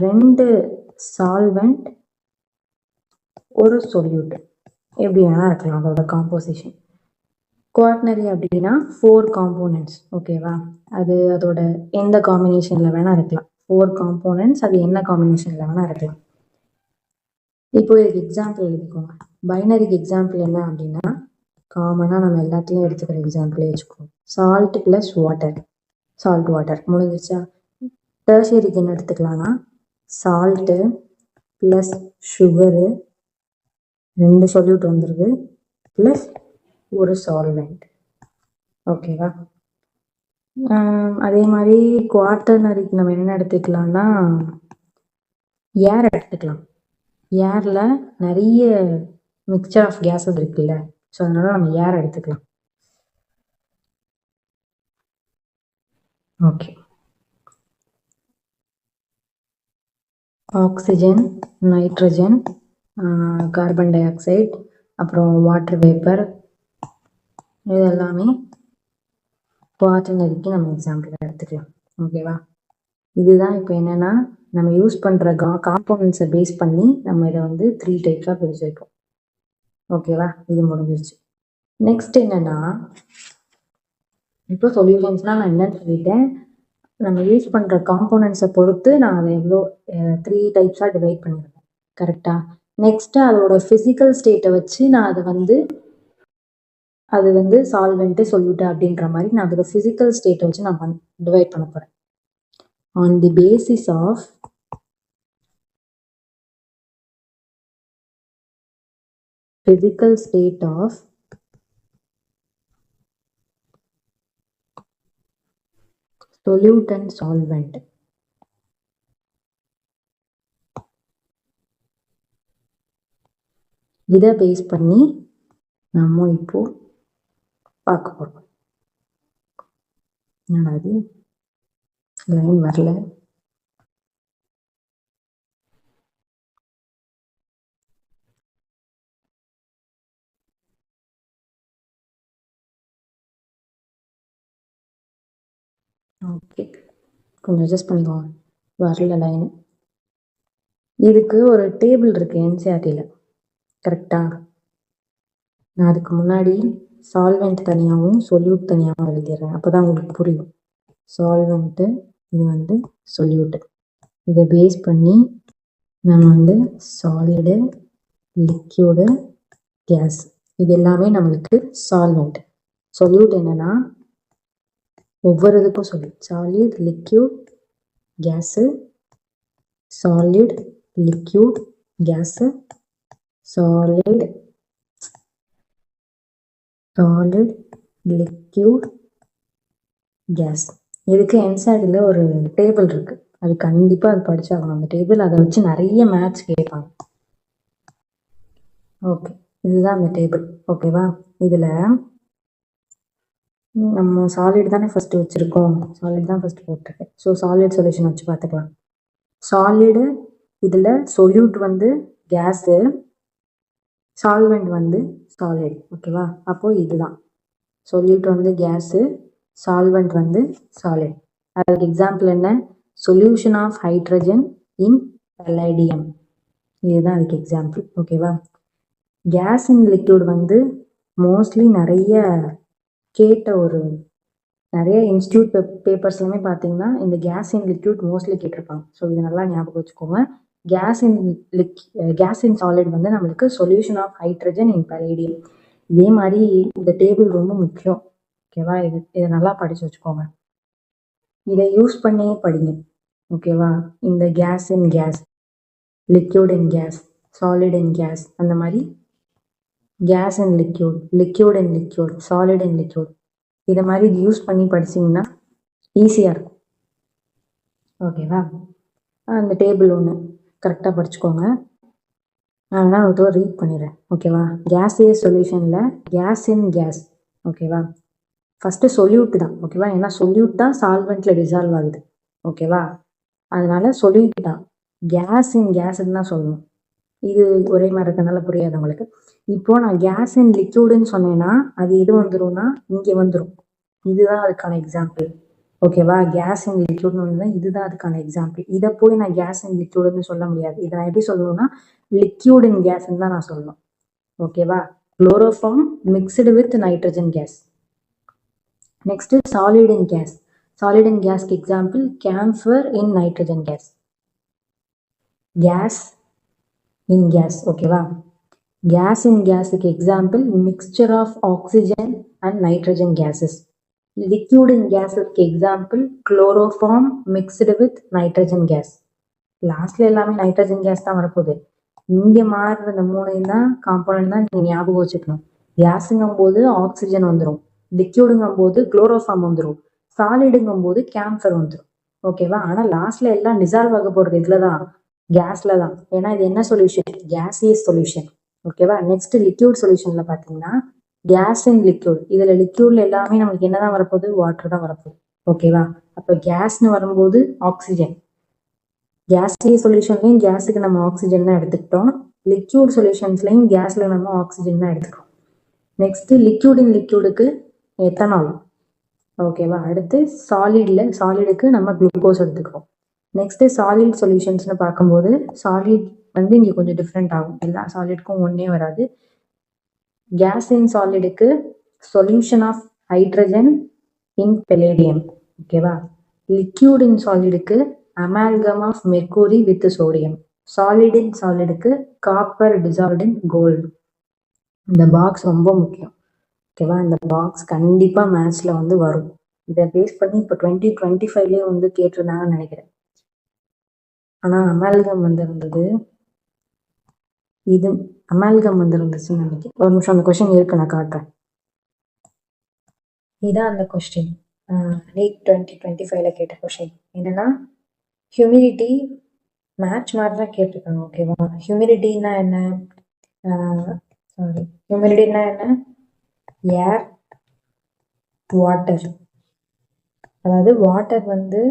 2 சால்வெண்ட் ஒரு சொல்யூட். எப்படி வேணால் இருக்கலாம் அதோட காம்போசிஷன். குவாட்டர்னரி அப்படின்னா 4 காம்போனன்ட்ஸ். ஓகேவா, அது அதோட எந்த காம்பினேஷனில் வேணால் இருக்கலாம். 4 காம்போனன்ட்ஸ், அது என்ன காம்பினேஷனில் வேணால் இருக்கலாம். இப்போ இதுக்கு எக்ஸாம்பிள் எழுதிக்கோங்க. பைனரிக்கு எக்ஸாம்பிள் என்ன அப்படின்னா, காமனாக நம்ம எல்லாத்துலேயும் எடுத்துக்கிற எக்ஸாம்பிளே வச்சுக்கோங்க. Salt plus water, salt water முடிஞ்சிச்சா. டெர்ஷியரிக்கு என்ன எடுத்துக்கலாம்னா, சால்ட்டு ப்ளஸ் சுகரு 2 சொல்யூட் வந்துடுது ப்ளஸ் ஒரு சால்வெண்ட். ஓகேவா, அதே மாதிரி குவாட்டர்னரிக்கு நம்ம என்ன எடுத்துக்கலாம்னா ஏர் எடுத்துக்கலாம். ஏரில் நிறைய மிக்சர் ஆஃப் கேஸஸ் இருக்குல்ல, ஸோ அதனால நம்ம ஏர் எடுத்துக்கலாம். Okay, oxygen, nitrogen, carbon di oxide, அப்புறம் வாட்டர் வேப்பர், இது எல்லாமே குவாட்டர்னரிக்கு நம்ம எக்ஸாம்பிள் எடுத்துக்கலாம். ஓகேவா, இதுதான் இப்போ என்னென்னா நம்ம யூஸ் பண்ணுற காம்போனன்ட்ஸை பேஸ் பண்ணி நம்ம இதை வந்து 3 டைப்ஸாக பிரிச்சிருக்கோம். ஓகேவா, இது முடிஞ்சிருச்சு. நெக்ஸ்ட் என்னென்னா, இப்போ சொல்யூஷன்ஸ்னால் நான் என்னன்னு சொல்லிட்டேன். நம்ம யூஸ் பண்ணுற காம்போனன்ட்ஸை பொறுத்து நான் அதை எவ்வளோ 3 டைப்ஸாக டிவைட் பண்ணியிருக்கேன். கரெக்டாக. நெக்ஸ்ட்டு அதோட ஃபிசிக்கல் ஸ்டேட்டை வச்சு நான் அது வந்து சால்வெண்ட்டு சொல்யூட்டு அப்படின்ற மாதிரி நான் அதோட ஃபிசிக்கல் ஸ்டேட்டை வச்சு நான் டிவைட் பண்ண போகிறேன். On the basis of physical state of solute and solvent, இதை பேஸ் பண்ணி நம்ம இப்போ பார்க்க போறோம். அது லைன் வரல. ஓகே, கொஞ்சம் அட்ஜஸ்ட் பண்ணிக்கோங்க. வரல லைனு. இதுக்கு ஒரு டேபிள் இருக்குது என்சிஆர்டியில். கரெக்டாக. நான் அதுக்கு முன்னாடி சால்வெண்ட் தனியாகவும் சொல்யூட் தனியாகவும் எழுதிடுறேன், அப்போ தான் உங்களுக்கு புரியும். சால்வெண்ட்டு, இது வந்து சொல்யூட்டு. இதை பேஸ் பண்ணி நம்ம வந்து சாலிடு, லிக்யூடு, கேஸ், இது எல்லாமே நம்மளுக்கு சால்வெண்ட். சொல்யூட் என்னன்னா ஒவ்வொரு இதுக்கும் solute. Solid, liquid, gas, solid, liquid, gas, solid, liquid, gas. இதுக்கு என்சிஆர்டியில் ஒரு டேபிள் இருக்கு, அது கண்டிப்பாக அது படிச்சாகணும் அந்த டேபிள். அதை வச்சு நிறைய மேத்ஸ் கேட்பாங்க. ஓகே, இதுதான் அந்த டேபிள். ஓகேவா, இதில் நம்ம சாலிட் தானே ஃபஸ்ட்டு வச்சுருக்கோம், சாலிட் தான் ஃபஸ்ட்டு போட்டிருக்கேன். ஸோ சாலிட் சொல்யூஷன் வச்சு பார்த்துக்கலாம். சாலிடு, இதில் சொல்யூட் வந்து கேஸு, சால்வெண்ட் வந்து சாலிட். ஓகேவா, அப்போது இதுதான் சொல்யூட் வந்து கேஸு, சால்வெண்ட் வந்து சாலிட். அதுக்கு எக்ஸாம்பிள் என்ன, solution of hydrogen in palladium, இதுதான் அதுக்கு எக்ஸாம்பிள். ஓகேவா, கேஸ் இன் லிக்விட் வந்து மோஸ்ட்லி கேட்ட நிறைய இன்ஸ்டியூட் பேப்பர்ஸ்லாமே பார்த்தீங்கன்னா இந்த கேஸ் இன் லிக்விட் மோஸ்ட்லி கேட்டிருப்பாங்க. ஸோ இது நல்லா ஞாபகம் வச்சுக்கோங்க. கேஸ் இன் சாலிட் வந்து நம்மளுக்கு solution of hydrogen in palladium. இதே மாதிரி இந்த டேபிள் ரொம்ப முக்கியம். ஓகேவா, இதை நல்லா படிச்சு வச்சுக்கோங்க. இதை யூஸ் பண்ணி படிங்க. ஓகேவா, இந்த gas in gas, liquid in gas, solid in gas, அந்த மாதிரி gas in liquid, liquid in liquid, solid in liquid, இதை மாதிரி இது யூஸ் பண்ணி படிச்சிங்கன்னா ஈஸியாக இருக்கும். ஓகேவா, அந்த டேபிள் ஒன்று கரெக்டாக படிச்சுக்கோங்க. நான் வேணால் ஒரு ரீட் பண்ணிடுறேன். ஓகேவா, கேஸியஸ் சொல்யூஷனில் கேஸ் இன் கேஸ். ஓகேவா, ஃபஸ்ட்டு சொல்யூட் தான். ஓகேவா, ஏன்னா சொல்யூட் தான் சால்வெண்ட்டில் டிசால்வ் ஆகுது. ஓகேவா, அதனால சொல்யூட் தான். கேஸ் இன் கேஸ்ன்னு தான் சொல்லணும். இது ஒரே மாதிரி இருக்கனால புரியாது உங்களுக்கு. இப்போ நான் கேஸ் இன் லிக்யூடுன்னு சொன்னேன்னா அது எது வந்துடும்னா இங்கே வந்துடும். இதுதான் அதுக்கான எக்ஸாம்பிள். ஓகேவா, கேஸ் இன் லிக்யூட்னு வந்து இதுதான் அதுக்கான எக்ஸாம்பிள். இதை போய் நான் கேஸ் இன் லிக்யூடுன்னு சொல்ல முடியாது. இதை நான் எப்படி சொல்லணும்னா லிக்யூட் இன் கேஸ்ன்னு தான் நான் சொல்லணும். ஓகேவா? Chloroform mixed with nitrogen gas. Next solid in gas. Solid in கேஸ்க்கு example camphor in nitrogen gas. Gas in gas. ஓகேவா? கேஸ் இன் கேஸுக்கு example mixture of oxygen and nitrogen gases. Liquid in கேஸுக்கு example chloroform mixed with nitrogen gas. லாஸ்ட்ல எல்லாமே nitrogen gas தான் வரப்போகுது. இங்க மாறுற இந்த 3 தான் காம்போனன்ட் தான் நீங்க ஞாபகம் வச்சுக்கணும். கேஸுங்கும் போது ஆக்சிஜன் வந்துடும், லிக்யூடுங்கும் போது குளோரோஃபார்ம் வந்துடும், சாலிடுங்கும் போது கேம்ஃபர் வந்துடும். ஓகேவா? ஆனா லாஸ்ட்ல எல்லாம் டிசால்வ் ஆக போறது இதுலதான், கேஸ்ல தான். ஏன்னா இது என்ன சொல்யூஷன்? Gaseous solution. ஓகேவா? நெக்ஸ்ட் லிக்யூட் சொல்யூஷன்ல பாத்தீங்கன்னா கேஸ் இன் லிக்யூட். இதுல லிக்யூட்ல எல்லாமே நமக்கு என்னதான் வரப்போகுது? வாட்டர் தான் வரப்போகுது. ஓகேவா? அப்ப கேஸ்னு வரும்போது ஆக்சிஜன். கேசியஸ் சொல்யூஷன்லையும் கேஸுக்கு நம்ம ஆக்சிஜன் தான் எடுத்துக்கிட்டோம், லிக்யூட் சொல்யூஷன்ஸ்லையும் கேஸ்ல நம்ம ஆக்சிஜன் தான் எடுத்துக்கிறோம். நெக்ஸ்ட் லிக்யூட் இன் லிக்யூடுக்கு எத்தனால். ஓகேவா? அடுத்து சாலிடுக்கு நம்ம குளுக்கோஸ் எடுத்துக்கிறோம். நெக்ஸ்ட் சாலிட் சொல்யூஷன்ஸ்னு பார்க்கும்போது சாலிட் வந்து இங்க கொஞ்சம் டிஃப்ரெண்ட் ஆகும், எல்லா சாலிடுக்கும் ஒன்னே வராது. கேஸ் இன் சாலிடுக்கு solution of hydrogen in palladium. ஓகேவா? லிக்யூட் இன் சாலிடுக்கு amalgam of mercury with sodium. Solid in சாலிடுக்கு காப்பர் டிசால்வ்ட் இன் கோல்டு. இந்த பாக்ஸ் ரொம்ப முக்கியம். ஓகேவா? இந்த பாக்ஸ் கண்டிப்பா மேத்ஸ்ல வந்து வரும். இதை பேஸ் பண்ணி இப்போ 2025லயே வந்து கேட்டிருந்தாங்கன்னு நினைக்கிறேன். ஆனா அமால்கம் வந்து இருந்தது, இது அமால்கம் வந்து இருந்துச்சுன்னு நினைக்கிறேன். ஒரு நிமிஷம், அந்த கொஸ்டின் இருக்கு, நான் காட்டுறேன். இதான் அந்த கொஸ்டின், நீட் 2025ல கேட்ட கொஸ்டின். என்னன்னா ஹியூமிடிட்டி மேட்ச் மாதிரி தான் கேட்டிருக்காங்க. ஓகேவா? ஹியூமிடிட்டின்னா என்ன? ஹியூமிடிட்டின்னா என்ன? ஏர், வாட்டர். அதாவது வாட்டர் வந்து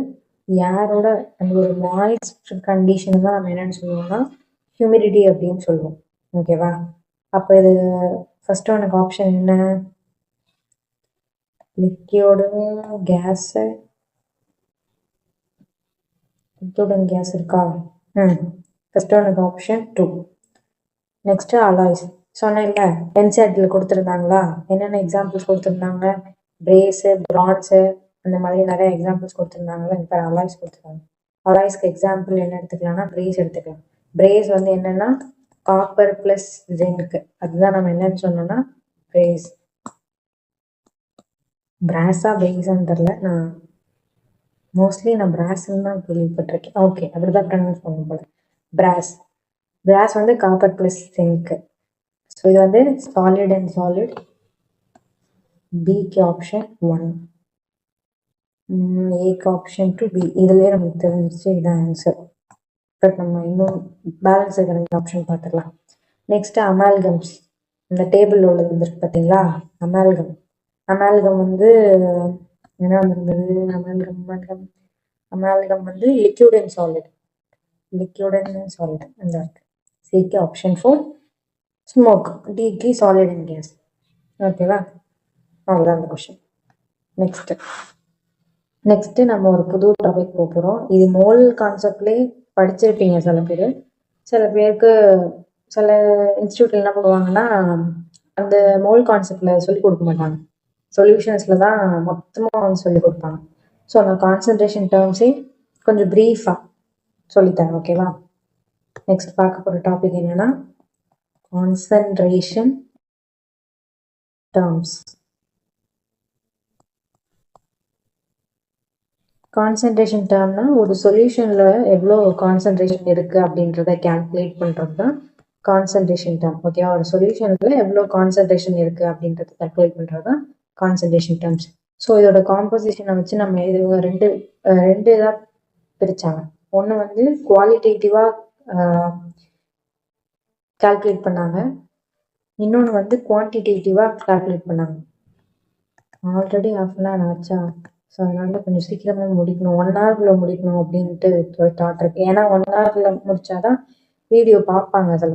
ஏரோட அந்த ஒரு மாய்ஸ்ட் கண்டிஷன் தான் நம்ம என்னன்னு சொல்லுவோம்னா ஹியூமிடிட்டி அப்படின்னு சொல்லுவோம். ஓகேவா? அப்போ இது ஃபர்ஸ்ட் உனக்கு ஆப்ஷன் என்ன? லிக்யூடு கேஸு, லிக்யூட் கேஸ் இருக்கா? ஃபர்ஸ்ட் உனக்கு ஆப்ஷன் 2. Next alloys. சொன்னேன்ல என்சிஆர்டியில் கொடுத்துருந்தாங்களா, என்னென்ன எக்ஸாம்பிள்ஸ் கொடுத்துருந்தாங்க? பிரேஸு, பிரான்ஸு, அந்த மாதிரி நிறைய எக்ஸாம்பிள்ஸ் கொடுத்துருந்தாங்களா. இப்போ அலாய்ஸ் கொடுத்துருக்காங்க. அலாய்ஸ்க்கு எக்ஸாம்பிள் என்ன எடுத்துக்கலாம்னா பிரேஸ் எடுத்துக்கலாம். பிரேஸ் வந்து என்னன்னா காப்பர் பிளஸ் ஜிங்க், அதுதான் நம்ம என்னன்னு சொன்னோம்னா பிரேஸ். பிராஸா பிரேஸான்னு தெரில, நான் மோஸ்ட்லி நான் பிராஸ்ன்னு தான் கேள்விப்பட்டிருக்கேன். ஓகே, அப்படிதான் ப்ரொனவுன்ஸ் பண்ண போல. பிராஸ் வந்து காப்பர் பிளஸ் ஜிங்க். ஸோ இது வந்து சாலிட் அண்ட் சாலிட். பிக்கு ஆப்ஷன் 1, ஏக்கு ஆப்ஷன் 2, பி. இதுலேயே நமக்கு தெரிஞ்சிச்சு, இதான் ஆன்சர். பட் நம்ம இன்னும் பேலன்ஸ் இருக்கிற ஆப்ஷன் பார்த்துக்கலாம். நெக்ஸ்ட் அமால்கம்ஸ். இந்த டேபிள் உள்ளது வந்துருக்கு பார்த்தீங்களா, அமால்கம் வந்து என்ன வந்திருந்தது? அமால்கம் வந்து லிக்யூட் அண்ட் சாலிட். அந்த இருக்கு. சிக்கு ஆப்ஷன் 4, ஸ்மோக். டிக்கு சாலிட் அண்ட் கேஸ். ஓகேவா? அவ்வளோதான் அந்த கொஸ்டின். நெக்ஸ்ட் நம்ம ஒரு புது டாபிக் போகிறோம். இது மோல் கான்செப்ட்லேயே படிச்சிருப்பீங்க சில பேருக்கு. சில இன்ஸ்டியூட்ல என்ன பண்ணுவாங்கன்னா அந்த மோல் கான்செப்ட்ல சொல்லி கொடுக்க மாட்டாங்க, சொல்யூஷன்ஸ்ல தான் மொத்தமாக வந்து சொல்லி கொடுப்பாங்க. ஸோ அந்த கான்சன்ட்ரேஷன் டேர்ம்ஸே கொஞ்சம் ப்ரீஃபாக சொல்லித்தரேன். ஓகேவா? நெக்ஸ்ட் பார்க்க போகிற டாபிக் என்னன்னா கான்சன்ட்ரேஷன் டேர்ம்ஸ். கான்சன்ட்ரேஷன் டேர்ம்னா ஒரு சொல்யூஷன்ல எவ்வளோ கான்சன்ட்ரேஷன் இருக்கு அப்படின்றத கால்குலேட் பண்றது தான் கான்சன்ட்ரேஷன் டேர்ம். ஓகேவா? ஒரு சொல்யூஷன்ல எவ்வளோ கான்சன்ட்ரேஷன் இருக்கு அப்படின்றத கால்குலேட் பண்றது தான் கான்சன்ட்ரேஷன் டேர்ம்ஸ். ஸோ இதோட காம்போசிஷனை வச்சு நம்ம இது ரெண்டு இதாக பிரிச்சாங்க. ஒன்று வந்து குவாலிட்டேட்டிவா கால்குலேட் பண்ணாங்க, இன்னொன்று வந்து குவான்டிடேட்டிவா கால்குலேட் பண்ணாங்க. ஆல்ரெடி ஹாஃப் அன் ஹவர் ஆச்சா? ஸோ அதனால கொஞ்சம் சீக்கிரமே முடிக்கணும், 1 ஹவர்ல முடிக்கணும் அப்படின்ட்டு ஒரு தாட் இருக்கு. ஏன்னா 1 ஹவர்ல முடிச்சாதான் வீடியோ பார்ப்பாங்க. சில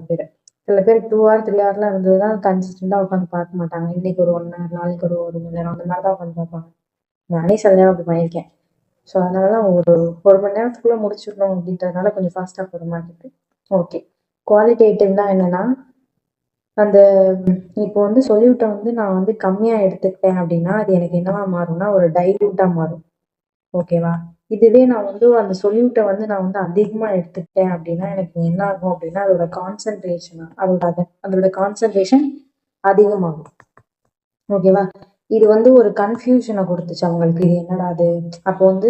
பேர் 2 hour 3 hourலாம் இருந்ததுதான் கன்சிஸ்டண்டாக உட்காந்து பார்க்க மாட்டாங்க. இன்னைக்கு ஒரு 1 hour, நாளைக்கு ஒரு மணி நேரம், அந்த மாதிரி தான் உட்காந்து பார்ப்பாங்க. நானே சில நேரம் அப்படி பண்ணியிருக்கேன். ஸோ அதனாலதான் ஒரு மணி நேரத்துக்குள்ள முடிச்சிடணும் அப்படின்றதுனால கொஞ்சம் ஃபாஸ்ட்டாக போகிற மாதிரி இருக்கு. ஓகே, குவாலிட்டேட்டிவ்னா என்னன்னா அந்த இப்போ வந்து சொல்யூட்டை வந்து நான் வந்து கம்மியாக எடுத்துக்கிட்டேன் அப்படின்னா அது எனக்கு என்னவா மாறும்னா ஒரு டைல்யூட்டாக மாறும். ஓகேவா? இதுவே நான் வந்து அந்த சொல்யூட்டை வந்து நான் வந்து அதிகமாக எடுத்துக்கிட்டேன் அப்படின்னா எனக்கு என்ன ஆகும் அப்படின்னா அதோட கான்சன்ட்ரேஷன் அதோட கான்சன்ட்ரேஷன் அதிகமாகும். ஓகேவா? இது வந்து ஒரு கன்ஃபியூஷனை கொடுத்துச்சு அவங்களுக்கு. இது என்னடா அது? அப்போ வந்து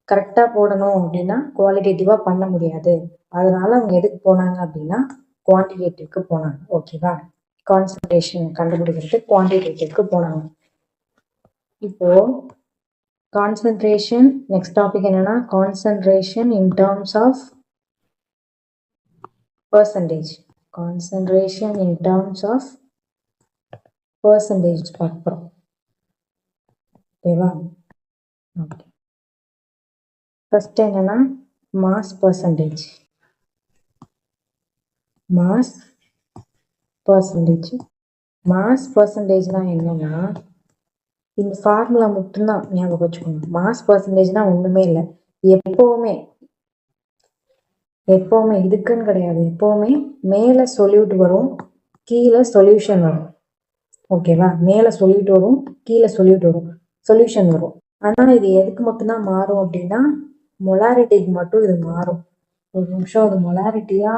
கரெக்டாக போடணும் அப்படின்னா குவாலிட்டேட்டிவாக பண்ண முடியாது. அதனால அவங்க எதுக்கு போனாங்க அப்படின்னா குவான்டிடேட்டிவ்க்கு போனாங்க. ஓகேவா? கான்சன்ட்ரேஷன் கண்டுபிடிக்கிறது குவான்டிடேட்டிவ்க்கு போனாங்க. இப்போ கான்சன்ட்ரேஷன் நெக்ஸ்ட் டாபிக் என்னன்னா concentration in terms of percentage. Concentration in terms of percentage பார்க்குறோம். ஓகேவா? ஓகே. ஃபர்ஸ்ட் என்னன்னா mass percentage. Mass percentage. Mass பர்சன்டேஜ்னா என்னன்னா இந்த ஃபார்முலா மட்டும்தான் ஞாபகம் வச்சுக்கணும். மாஸ் பர்சன்டேஜ்னா ஒண்ணுமே இல்லை. எப்பவுமே எப்பவுமே இதுக்குன்னு கிடையாது. எப்பவுமே மேல சொல்யூட் வரும், கீழே சொல்யூஷன் வரும். ஓகேவா? மேல சொல்யூட் வரும், கீழே சொல்யூட் வரும், சொல்யூஷன் வரும். ஆனா இது எதுக்கு மட்டும்தான் மாறும் அப்படின்னா மொலாரிட்டிக்கு மட்டும் இது மாறும். ஒரு நிமிஷம், அது மொலாரிட்டியா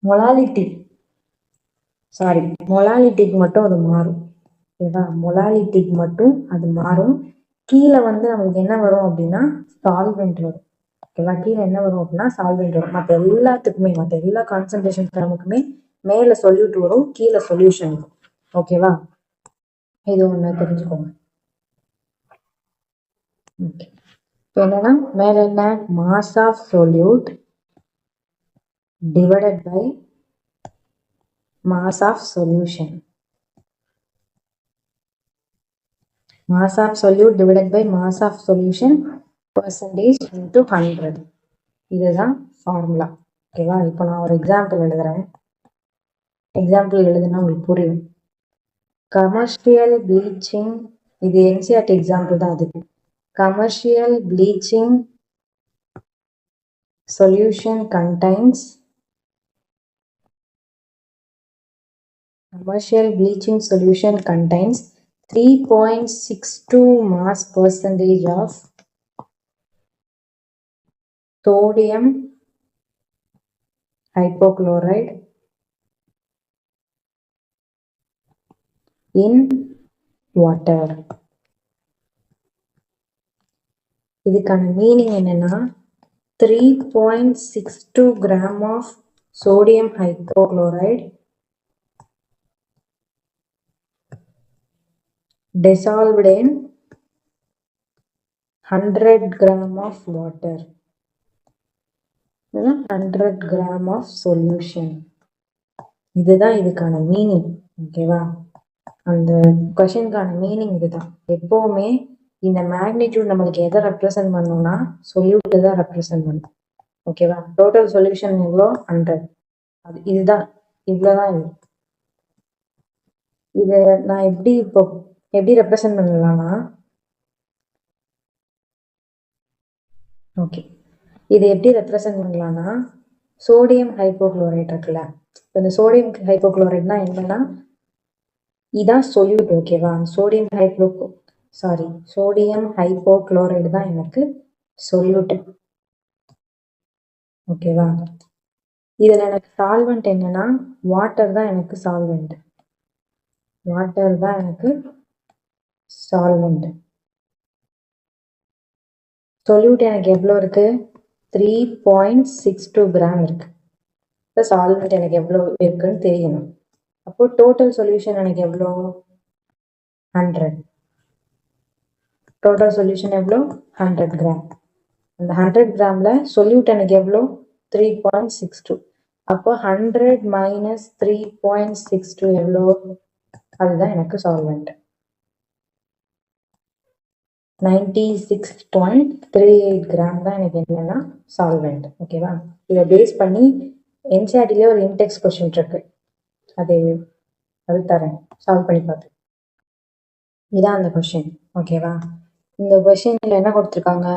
மொலாலிட்டி சாரி மொலாலிட்டிக்கு மட்டும் அது மாறும். ஓகேவா? மொலாலிட்டிக்கு மட்டும் அது மாறும். கீழே வந்து நமக்கு என்ன வரும் அப்படின்னா சால்வெண்ட் வரும். ஓகேவா? கீழே என்ன வரும் அப்படின்னா சால்வெண்ட் வரும். மற்ற எல்லாத்துக்குமே மற்ற எல்லா கான்சன்ட்ரேஷன் டேர்முக்குமே மேலே சொல்யூட் வரும், கீழே சொல்யூஷன் வரும். ஓகேவா? இது ஒன்று தெரிஞ்சுக்கோங்க. ஓகே. இப்போ என்னன்னா மேல என்ன mass of solute divided by mass of solution. Mass of solute divided by mass of solution percentage into 100. இதுதான் ஃபார்முலா. ஓகேவா? இப்போ நான் ஒரு எக்ஸாம்பிள் எழுதுறேன். எக்ஸாம்பிள் எழுதுனா உங்களுக்கு புரியும். கமர்ஷியல் ப்ளீச்சிங், இது என்சிஆர்டி எக்ஸாம்பிள் தான். அதுக்கு commercial bleaching solution contains Commercial bleaching solution contains 3.62 mass percentage of sodium hypochlorite in water. இதுக்கான மீனிங் என்னன்னா 3.62 gram of sodium hypochlorite dissolved in 100 gram of water. 100 gram of solution. இதுதான் இதுக்கான meaning. ஓகேவா? அந்த கொஷனுக்கான meaning இதுதான். எப்பவுமே இந்த மேக்னிடியூட் நம்மளுக்கு எதை ரெப்ரசன்ட் பண்ணணும்னா சொல்யூட் தான் ரெப்ரசன்ட் பண்ணும். ஓகேவா? டோட்டல் சொல்யூஷன் எவ்வளோ 100. அது இதுதான், இவ்வளோதான். இது நான் எப்படி ரெப்ரசன்ட் பண்ணலாம்னா ஓகே, இதை எப்படி ரெப்ரசன்ட் பண்ணலாம்னா சோடியம் ஹைப்போக்ளோரைட் இருக்குல்ல. இந்த சோடியம் ஹைப்போக்ளோரைட்னா என்னன்னா இதான் சொல்யூட். ஓகேவா? சோடியம் ஹைப்போக்ளோரைடு தான் எனக்கு சொல்யூட். ஓகேவா? இதுல எனக்கு சால்வெண்ட் என்னன்னா வாட்டர் தான் எனக்கு சால்வெண்ட். வாட்டர் தான் எனக்கு சால்வெண்ட். சொல்யூட் எனக்கு எவ்வளோ இருக்கு? 3.62 கிராம் இருக்கு. இப்போ சால்வெண்ட் எனக்கு எவ்வளோ இருக்குன்னு தெரியணும். அப்போ டோட்டல் சொல்யூஷன் எனக்கு எவ்வளோ? 100. டோட்டல் சொல்யூஷன் எவ்வளோ? 100 கிராம். அந்த 100 கிராம்ல சொல்யூட் எனக்கு எவ்வளோ? 3.62. அப்போ 100 மைனஸ் 3.62 எவ்வளோ? அதுதான் எனக்கு சால்வெண்ட். 96.38 கிராம் தான் எனக்கு என்னன்னா சால்வெண்ட். ஓகேவா? இதை பேஸ் பண்ணி என்சிஆர்டிலே ஒரு இன்டெக்ஸ் கொஸ்டின் இருக்கு. அது தரேன், சால்வ் பண்ணி பார்த்து. இதான் அந்த கொஸ்டின். ஓகேவா? இந்த கொஸ்டின்ல என்ன கொடுத்துருக்காங்க?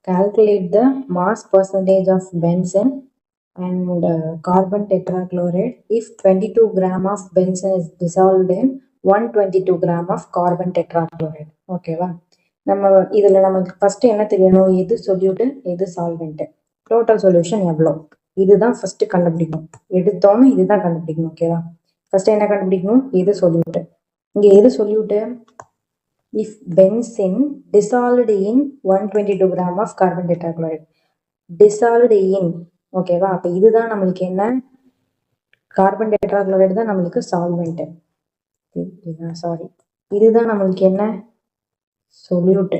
Calculate the mass percentage of benzene and carbon tetrachloride if 22 gram of benzene is dissolved in 122 gram of carbon tetrachloride. ஓகேவா? நம்ம இதில் நமக்கு ஃபஸ்ட்டு என்ன தெரியணும், எது சொல்யூட்டு எது சால்வெண்ட்டு, டோட்டல் சொல்யூஷன் எவ்வளோ, இதுதான் ஃபஸ்ட்டு கண்டுபிடிக்கணும். எடுத்தோன்னு இதுதான் கண்டுபிடிக்கணும். ஓகேவா? ஃபஸ்ட்டு என்ன கண்டுபிடிக்கணும், எது சொல்யூட்டு. இங்கே எது solute, if benzene dissolved in 122 gram of carbon tetrachloride dissolved in, ஓகேவா? அப்போ இதுதான் நம்மளுக்கு என்ன, கார்பன் டெட்ராக்ளோரைடு தான் நம்மளுக்கு சால்வெண்ட். சாரி, இதுதான் நம்மளுக்கு என்ன, சொல்யூட்.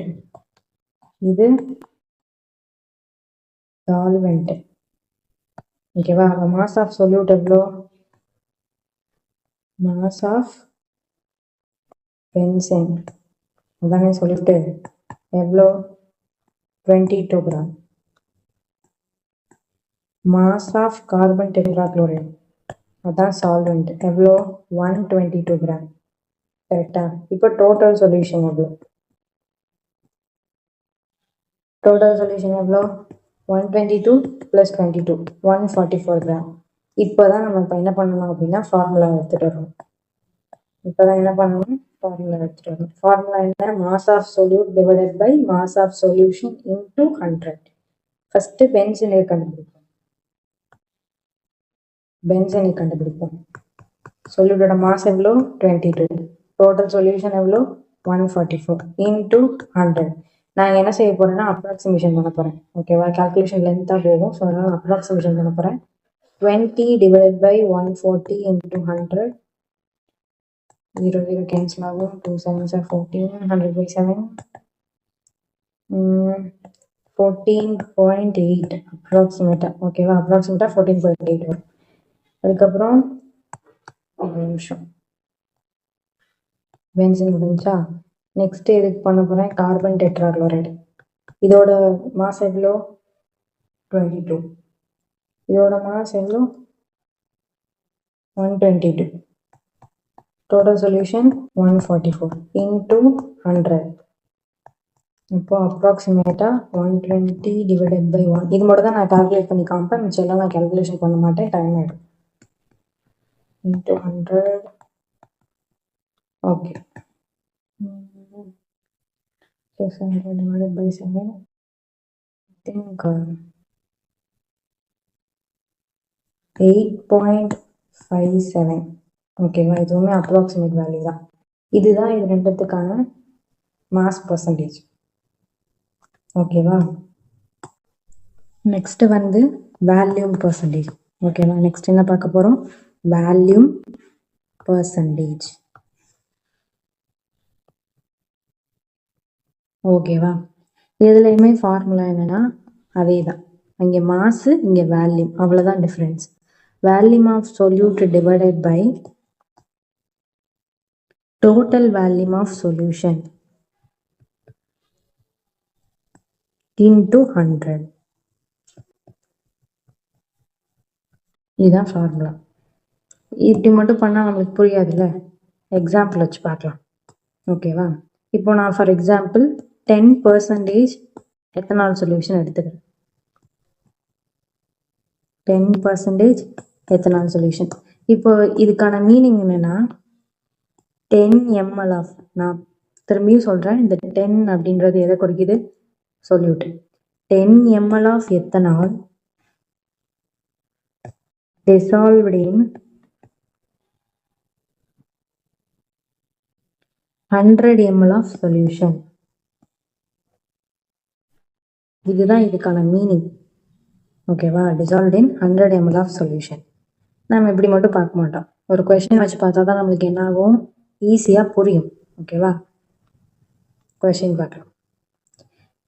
இது சால்வெண்ட். ஓகேவா? அப்போ மாஸ் ஆஃப் சொல்யூட் எவ்வளோ, மாஸ் ஆஃப் பென்சென் அதானே சொல்லிட்டு எவ்வளோ, 22 gram. Mass of carbon tetrachloride அதான் சால்வெண்ட் எவ்வளோ, 122 கிராம். கரெக்டா? இப்போ டோட்டல் சொல்யூஷன் எவ்வளோ, டோட்டல் சொல்யூஷன் எவ்வளோ, 122 + 22 144 கிராம். இப்போ தான் நம்ம இப்போ என்ன பண்ணணும் அப்படின்னா ஃபார்முலா எடுத்துகிட்டு வரணும். இப்போ தான் என்ன பண்ணணும், ஃபார்முலா எடுத்துகிட்டு வரணும். ஃபார்முலா என்ன, mass of solute divided by mass of solution into 100. First பென்சனை கண்டுபிடிப்போம். பென்சனை கண்டுபிடிப்போம். சொல்யூட்டோட மாஸ் எவ்வளோ, 22. டோட்டல் சொல்யூஷன் எவ்வளோ, 144 இன்டூ 100. நான் என்ன செய்ய போகிறேன்னா அப்ராக்சிமேஷன் பண்ண போகிறேன். ஓகேவா? கால்குலேஷன் லென்த்தாக போகும். ஸோ அதனால் அப்ராக்சிமேஷன் பண்ண போகிறேன். 20 divided by 140 into 100. 0 0 cancel ஆகும். 2 7s are 14. 100 by 7. 14.8 அப்ராக்சிமேட்டாக. ஓகேவா? அப்ராக்சிமேட்டாக 14.8 வரும். அதுக்கப்புறம் ஒரு நிமிஷம், பென்சின் முடிஞ்சா நெக்ஸ்ட் எதுக்கு பண்ண போகிறேன், கார்பன் டெட்ராக்ளோரைடு. இதோட மாஸ் எவ்வளோ, 22. இதோட மாஸ் எவ்வளோ, 122. Total solution 144 into 100. இப்போ அப்ராக்சிமேட்டாக 120 divided by 1. இது மட்டும் தான் நான் கால்குலேட் பண்ணி காமிப்பேன், மிச்சம் எல்லாம் நான் கால்குலேஷன் பண்ண மாட்டேன், டைம் ஆகிடும். Into 100. Okay, 600 divided by 7. I think 8.57. ஓகேவா? இதுவுமே அப்ராக்சிமேட் வேல்யூ தான். இதுதான் இது ரெண்டுத்துக்கான மாஸ் பர்சன்டேஜ். ஓகேவா? நெக்ஸ்ட் வந்து வேல்யூம் பர்சன்டேஜ். ஓகேவா? நெக்ஸ்ட் என்ன பார்க்க போகிறோம், வேல்யூம் பர்சன்டேஜ். ஓகேவா? இதுலையுமே ஃபார்முலா என்னன்னா அதே தான். இங்கே மாசு, இங்கே வேல்யூம், அவ்வளோதான் difference. Volume of solute divided by total volume of solution into 100. இதுதான் ஃபார்முலா. இப்படி மட்டும் பண்ணால் நம்மளுக்கு புரியாதுல்ல, எக்ஸாம்பிள் வச்சு பார்க்கலாம். ஓகேவா? இப்போ நான் ஃபார் எக்ஸாம்பிள் 10% எத்தனால் சொல்யூஷன் எடுத்துக்கிறேன். 10% எத்தனால் சொல்யூஷன். இப்போ இதுக்கான மீனிங் என்னன்னா 10 ml ஆஃப், நான் திரும்பியும் சொல்கிறேன், இந்த 10 அப்படின்றது எதை குறிக்குது, solute. 10 ml of ethanol dissolved in 100 ml of solution. இதுதான் இதுக்கான மீனிங். ஓகேவா? dissolved in 100 ml of solution. நம்ம இப்படி மட்டும் பார்க்க மாட்டோம், ஒரு கொஸ்டின் வச்சு பார்த்தா தான் நம்மளுக்கு என்ன ஆகும், ஈஸியாக புரியும். ஓகேவா? கொஸ்டின் பார்க்கலாம்.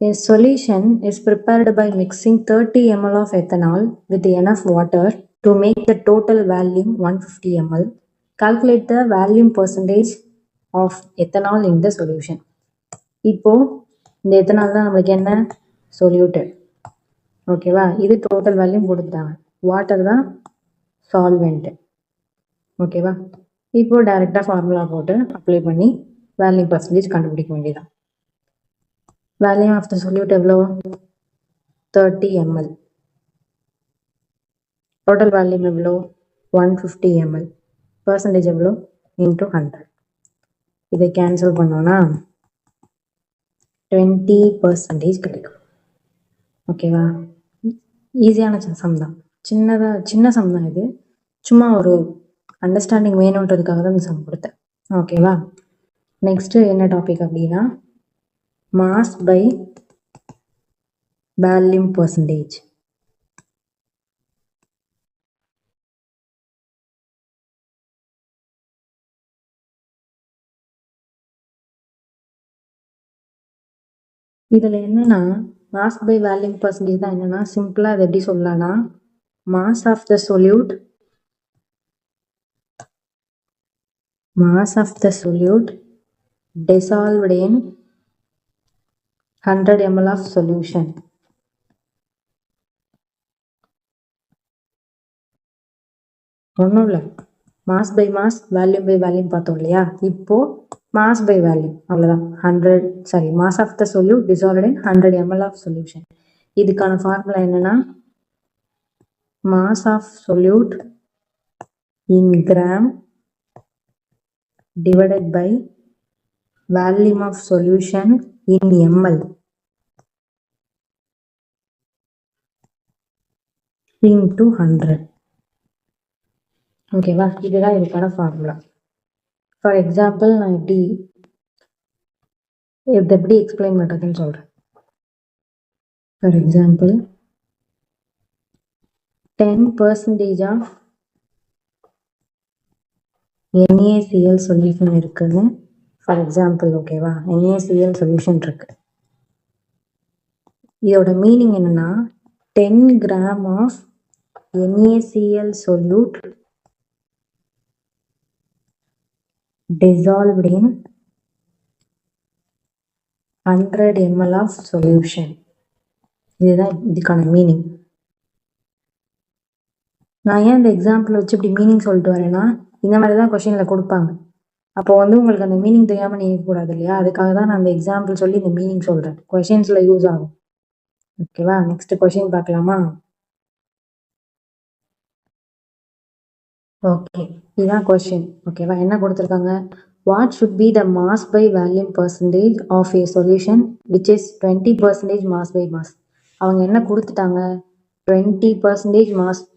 A solution is prepared by mixing 30 ml of ethanol with enough water to make the total volume 150 ml. Calculate the volume percentage of ethanol in the solution. இப்போ இந்த எத்தனால் தான் நம்மளுக்கு என்ன, சொல்யூட்டு. ஓகேவா? இது டோட்டல் வேல்யூம் கொடுத்துட்டாங்க, வாட்டர் தான் சால்வெண்ட். ஓகேவா? இப்போ டைரெக்டாக ஃபார்முலா போட்டு அப்ளை பண்ணி வேல்யூம் பர்சன்டேஜ் கண்டுபிடிக்க வேண்டியதான். வேல்யூம் ஆஃப் த சொல்யூட் எவ்வளோ, 30 ml. டோட்டல் வால்யூம் எவ்வளோ 150 ml, பர்சன்டேஜ் எவ்வளோ இன்ட்டு 100. இதை கேன்சல் பண்ணோன்னா 20% கிடைக்கும். ஓகேவா? ஈஸியான சம் தான், சின்ன சம் தான் இது. சும்மா ஒரு அண்டர்ஸ்டாண்டிங் வேணுன்றதுக்காக தான் இந்த சம் கொடுத்தேன். ஓகேவா? நெக்ஸ்ட் என்ன டாபிக் அப்படின்னா மாஸ் பை வால்யூம் பர்சன்டேஜ். இதில் என்னன்னா மாஸ் பை வால்யூம் பர்சன்டேஜ் தான். என்னன்னா சிம்பிளாக அதை எப்படி சொல்லலாம்னா mass of the solute dissolved in 100 ml of solution. ஒன்றும் இல்லை, mass by mass volume by volume பார்த்தோம் இல்லையா? இப்போ மாஸ் பை வேல்யூம் அவ்வளோதான். Mass of the solute dissolved in 100 ml of solution. இதுக்கான ஃபார்முலா என்னன்னா mass of solute in gram divided by volume of solution in ml into 100. ஓகேவா? இதுதான் இதுக்கான formula. For example நான் எப்படி எக்ஸ்பிளைன் பண்ணுறதுன்னு சொல்கிறேன். For example 10% of NaCl solution இருக்குன்னு ஃபார் எக்ஸாம்பிள். ஓகேவா? NaCl சொல்யூஷன் இருக்கு. இதோட மீனிங் என்னன்னா 10 gram of NaCl solute dissolved in 100 ml of solution. இதுதான் இதுக்கான மீனிங். நான் ஏன் இந்த எக்ஸாம்பிள் வச்சு இப்படி மீனிங் சொல்லிட்டு வரேன்னா இந்த மாதிரி தான் கொஸ்டினில் கொடுப்பாங்க. அப்போ உங்களுக்கு அந்த மீனிங் தெரியாமல் நீங்கள் கூடாது இல்லையா? அதுக்காக தான் நான் அந்த எக்ஸாம்பிள் சொல்லி இந்த மீனிங் சொல்கிறேன். கொஸ்டின்ஸில் யூஸ் ஆகும். ஓகேவா? நெக்ஸ்ட் கொஸ்டின் பார்க்கலாமா? ஓகே, இதுதான் கொஸ்டின். ஓகேவா? என்ன கொடுத்துருக்காங்க? What should be the mass by volume percentage of a solution which is 20% mass by mass. அவங்க என்ன கொடுத்துட்டாங்க? 20%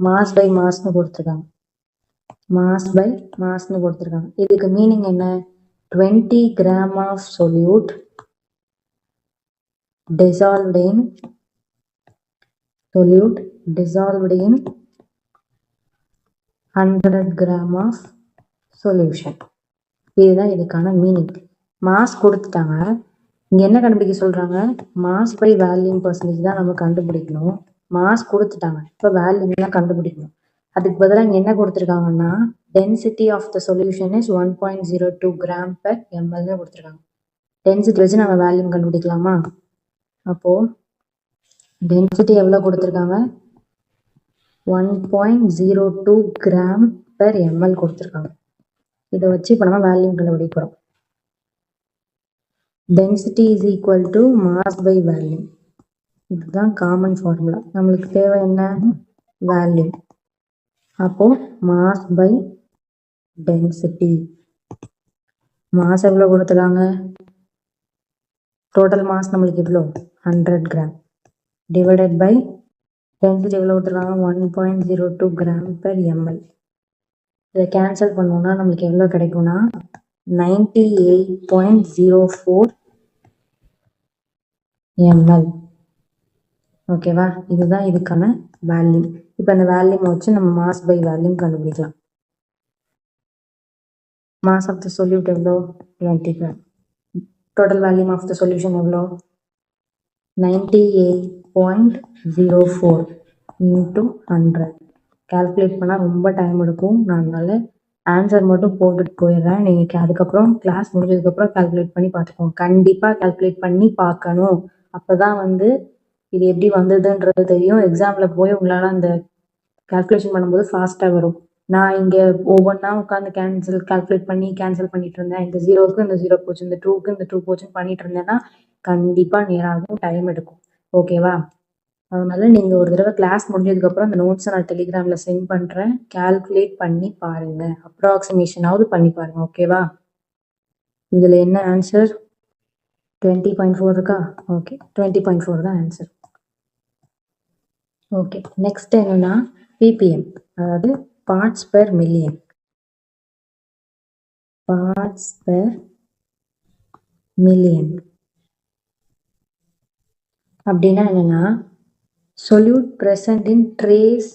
மாஸ் பை மாஸ்னு கொடுத்துருக்காங்க. மாஸ் பை மாஸ்னு கொடுத்துருக்காங்க. இதுக்கு மீனிங் என்ன? 20 gram of solute dissolved in 100 gram of solution. இதுதான் இதுக்கான மீனிங். மாஸ் கொடுத்துட்டாங்க. இங்கே என்ன கண்டுபிடிக்க சொல்கிறாங்க? மாஸ் பை வேல்யூம் பர்சன்டேஜ் தான் நம்ம கண்டுபிடிக்கணும். மாஸ் கொடுத்துட்டாங்க, இப்போ வேல்யூம் தான் கண்டுபிடிக்கணும். அதுக்கு பதிலாக இங்கே என்ன கொடுத்துருக்காங்கன்னா density of the solution is 1.02 gram per எம்எல்னு கொடுத்துருக்காங்க. டென்சிட்டி வச்சு நம்ம வேல்யூம் கண்டுபிடிக்கலாமா? அப்போது டென்சிட்டி எவ்வளோ கொடுத்துருக்காங்க? 1.02 கிராம் பெர் எம்எல் கொடுத்துருக்காங்க. இதை வச்சு இப்போ நம்ம வேல்யூம் கண்டுபிடிக்க போகிறோம். Density is equal to mass by volume. இதுதான் காமன் ஃபார்முலா. நம்மளுக்கு தேவை என்ன? வேல்யூம். அப்போ மாஸ் பை டென்சிட்டி. மாஸ் எவ்வளோ கொடுத்துருக்காங்க? டோட்டல் மாஸ் நம்மளுக்கு எவ்வளோ? 100 கிராம் டிவைடட் பை டென்சிட்டி எவ்வளோ கொடுத்துருக்காங்க? 1.02 கிராம் பெர் எம்எல். இதை கேன்சல் பண்ணோம்னா நம்மளுக்கு எவ்வளோ கிடைக்கும்னா 98.04 ml. ஓகேவா? இதுதான் இதுக்கான வேல்யூம். இப்போ அந்த வேல்யூம் வச்சு நம்ம மாஸ் பை வேல்யூம் கண்டுபிடிக்கலாம். மாஸ் ஆஃப் த சொல்யூட் எவ்வளோ? 20 gram. Total volume of the solution எவ்வளோ? 98.04 இன்ட்டு 100. கால்குலேட் பண்ணால் ரொம்ப டைம் எடுக்கும். நான் அதனால ஆன்சர் மட்டும் போட்டுட்டு போயிடுறேன். நீங்கள் அதுக்கப்புறம் கிளாஸ் முடிஞ்சதுக்கப்புறம் கால்குலேட் பண்ணி பார்த்துக்கோங்க. கண்டிப்பாக கால்குலேட் பண்ணி பார்க்கணும். அப்போ தான் இது எப்படி வந்ததுன்றது தெரியும். எக்ஸாமில் போய் உங்களால் அந்த கால்குலேஷன் பண்ணும்போது ஃபாஸ்ட்டாக வரும். நான் இங்கே ஒவ்வொன்றா உட்காந்து கால்குலேட் பண்ணி கேன்சல் பண்ணிட்டு இருந்தேன். இந்த 0க்கு இந்த 0 போச்சு, இந்த 2க்கு இந்த 2 போச்சுன்னு பண்ணிட்டு இருந்தேன்னா கண்டிப்பாக நேராகும், டைம் எடுக்கும். ஓகேவா? அதனால நீங்கள் ஒரு தடவை கிளாஸ் முடிஞ்சதுக்கப்புறம் அந்த நோட்ஸை நான் டெலிகிராமில் சென்ட் பண்ணுறேன். கால்குலேட் பண்ணி பாருங்கள், அப்ராக்சிமேஷனாவது பண்ணி பாருங்கள். ஓகேவா? இதில் என்ன ஆன்சர்? 20.4 இருக்கா? ஓகே, 20.4 தான் ஆன்சர். ஓகே, நெக்ஸ்ட் என்னன்னா பிபிஎம், அதாவது parts per million. Parts per million அப்படின்னா என்னன்னா solute present in trace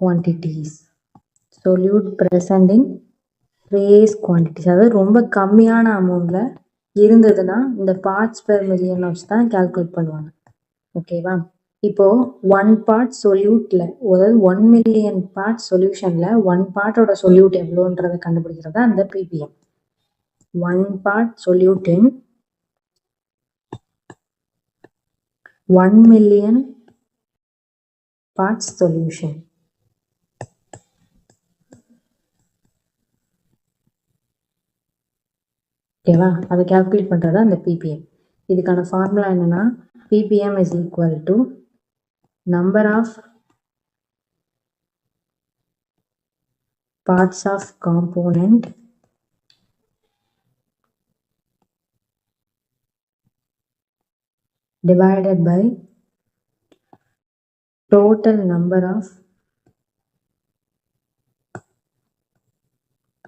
quantities. solute present in trace quantities, அதாவது ரொம்ப கம்மியான அமௌண்ட்ல இருந்ததுன்னா இந்த பார்ட்ஸ் பெர் மில்லியன் வச்சு தான் கால்குலேட் பண்ணுவாங்க. ஓகேவா? இப்போ 1 பார்ட் சொல்யூட்ல, அதாவது 1 மில்லியன் பார்ட் சொல்யூஷன்ல 1 பார்ட்டோட சொல்யூட் எவ்வளோன்றதை கண்டுபிடிக்கிறது அந்த PPM. 1 part solute in 1 million parts solution. ஓகேவா? அதை கால்குலேட் பண்ணுறது அந்த பிபிஎம். இதுக்கான ஃபார்முலா என்னன்னா PPM is equal to number of parts of component divided by total number of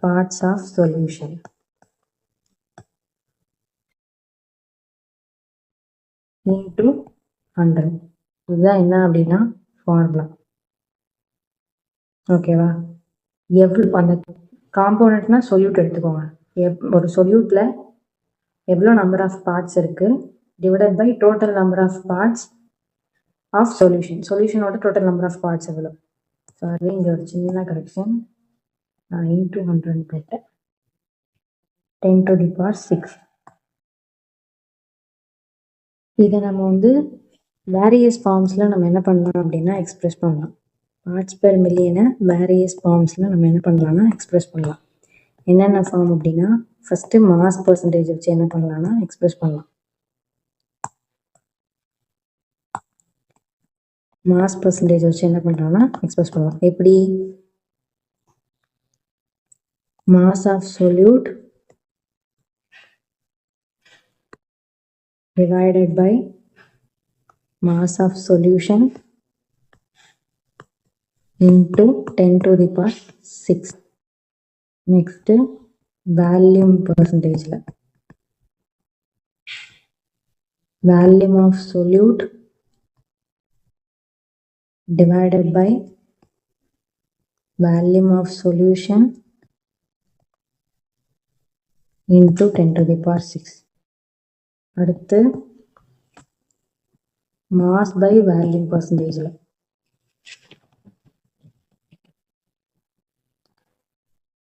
parts of solution. into 100. இதுதான் என்ன அப்படின்னா ஃபார்முலா. ஓகேவா? எவ்வளோ அந்த காம்போனன்ட்னா சொல்யூட் எடுத்துக்கோங்க. ஒரு சொல்யூட்ல எவ்வளோ நம்பர் ஆஃப் பார்ட்ஸ் இருக்கு divided by total number of parts of solution. சொல்யூஷனோட டோட்டல் நம்பர் ஆஃப் பார்ட்ஸ் எவ்வளோ. சாரி, இங்கே ஒரு சின்ன கரெக்ஷன், நான் இன்டூ 100 போட்டேன். 10 to the power 6. இதை நம்ம வந்து வேரியஸ் ஃபார்ம்ஸில் நம்ம என்ன பண்ணலாம் அப்படின்னா எக்ஸ்பிரஸ் பண்ணலாம். பார்ட்ஸ் பெர் மில்லியனை வேரியஸ் ஃபார்ம்ஸில் நம்ம என்ன பண்ணலாம்னா எக்ஸ்பிரஸ் பண்ணலாம். என்னென்ன ஃபார்ம் அப்படின்னா ஃபஸ்ட்டு மாஸ் பர்சன்டேஜ் வச்சு என்ன பண்ணலாம்னா எக்ஸ்பிரஸ் பண்ணலாம். மாஸ் பர்சன்டேஜ் வச்சு என்ன பண்ணலாம்னா எக்ஸ்பிரஸ் பண்ணலாம். எப்படி? Mass of solute divided by mass of solution into 10 to the power 6. Next, volume percentage. Volume of solute divided by volume of solution into 10 to the power 6. அடுத்து mass by volume பர்சன்டேஜில்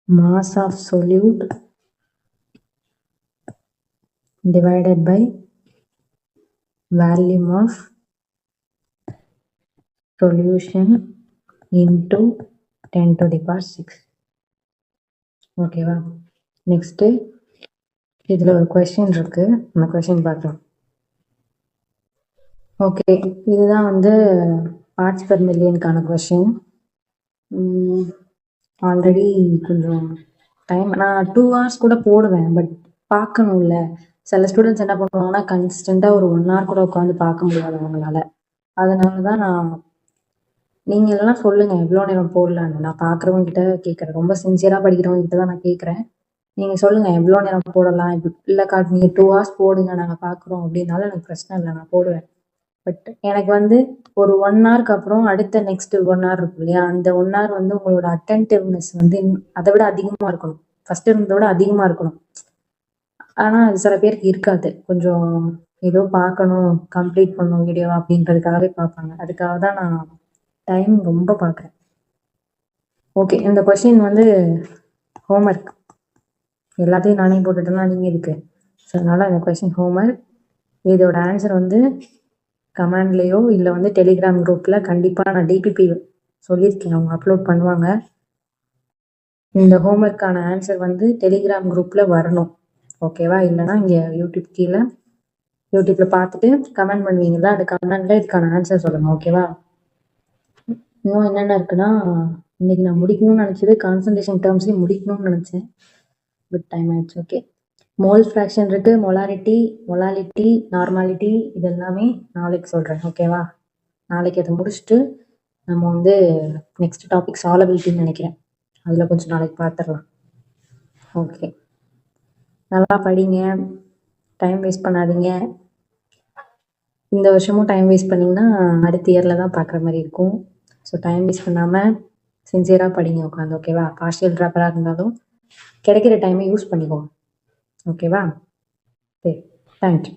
mass of solute divided by volume of solution into 10 to the power 6. ஓகேவா? Next இதில் ஒரு question இருக்கு, அந்த question பார்க்கலாம். Okay, இதுதான் வந்து பார்ட்ஸ் பெர் மில்லியனுக்கான கொஸ்டின். ஆல்ரெடி கொஞ்சம் டைம், நான் 2 hours கூட போடுவேன், பட் பார்க்கணும்ல. சில ஸ்டூடெண்ட்ஸ் என்ன பண்ணுவாங்கன்னா கன்சிஸ்டண்ட்டாக ஒரு 1 hour கூட உட்காந்து பார்க்க முடியாது அவங்களால. அதனால தான் நீங்கள் எல்லாம் சொல்லுங்கள் எவ்வளோ நேரம் போடலான்னு. நான் பார்க்குறவங்க கிட்ட கேட்குறேன், ரொம்ப சின்சியராக படிக்கிறவங்க கிட்ட தான் நான் கேட்குறேன். நீங்கள் சொல்லுங்கள் எவ்வளோ நேரம் போடலாம். இப்போ இல்லைக்கா நீங்கள் 2 hours போடுங்க நாங்கள் பார்க்குறோம் அப்படின்னாலும் எனக்கு பிரச்சனை இல்லை, நான் போடுவேன். பட் எனக்கு வந்து ஒரு 1 hourக்கு அப்புறம் அடுத்த நெக்ஸ்ட் 1 hour இருக்கும் இல்லையா, அந்த 1 hour வந்து உங்களோட அட்டென்டிவ்னஸ் வந்து அதை விட அதிகமாக இருக்கணும், ஃபர்ஸ்ட் இருந்ததை விட அதிகமாக இருக்கணும். ஆனால் அது சில பேருக்கு இருக்காது, கொஞ்சம் ஏதோ பார்க்கணும் கம்ப்ளீட் பண்ணணும் வீடியோ அப்படின்றதுக்காகவே பார்ப்பாங்க. அதுக்காக தான் நான் டைம் ரொம்ப பார்க்குறேன். ஓகே, இந்த கொஸ்டின் வந்து ஹோம்ஒர்க், எல்லாத்தையும் நானே போட்டுட்டேன்னா நீங்கள் இருக்கு. ஸோ அதனால் இந்த கொஸ்டின் ஹோம்ஒர்க். இதோட ஆன்சர் வந்து கமெண்ட்லேயோ இல்லை வந்து டெலிகிராம் குரூப்பில் கண்டிப்பாக நான் டிபிபி சொல்லியிருக்கேன், அவங்க அப்லோட் பண்ணுவாங்க. இந்த ஹோம்ஒர்க்கான ஆன்சர் வந்து டெலிகிராம் குரூப்பில் வரணும். ஓகேவா? இல்லைனா இங்கே யூடியூப் கீழே யூடியூப்பில் பார்த்துட்டு கமெண்ட் பண்ணுவீங்களா, அந்த கமெண்ட்டில் இதுக்கான ஆன்சர் சொல்லுங்கள். ஓகேவா? இன்னும் என்னென்ன இருக்குன்னா, இன்னைக்கு நான் முடிக்கணும்னு நினச்சது கான்சன்ட்ரேஷன் டேர்ம்ஸையும் முடிக்கணும்னு நினச்சேன். பட் டைம் ஆயிடுச்சு. ஓகே. மோல் ஃப்ராக்ஷன் இருக்குது, மொலாரிட்டி, மொலாலிட்டி, நார்மாலிட்டி, இது எல்லாமே நாளைக்கு சொல்கிறேன். ஓகேவா? நாளைக்கு அதை முடிச்சுட்டு நம்ம வந்து நெக்ஸ்ட் டாபிக் சாலபிலிட்டின்னு நினைக்கிறேன். அதில் கொஞ்சம் நாளைக்கு பார்த்துடலாம். ஓகே, நல்லா படிங்க, டைம் வேஸ்ட் பண்ணாதீங்க. இந்த வருஷமும் டைம் வேஸ்ட் பண்ணிங்கன்னா அடுத்த இயரில் தான் பார்க்குற மாதிரி இருக்கும். ஸோ டைம் வேஸ்ட் பண்ணாமல் சின்சியராக படிங்க உட்காந்து. ஓகேவா? பார்ஷியல் ட்ராப்பராக இருந்தாலும் கிடைக்கிற டைமை யூஸ் பண்ணிக்கோங்க. ஓகேவா? சரி, தேங்க்யூ.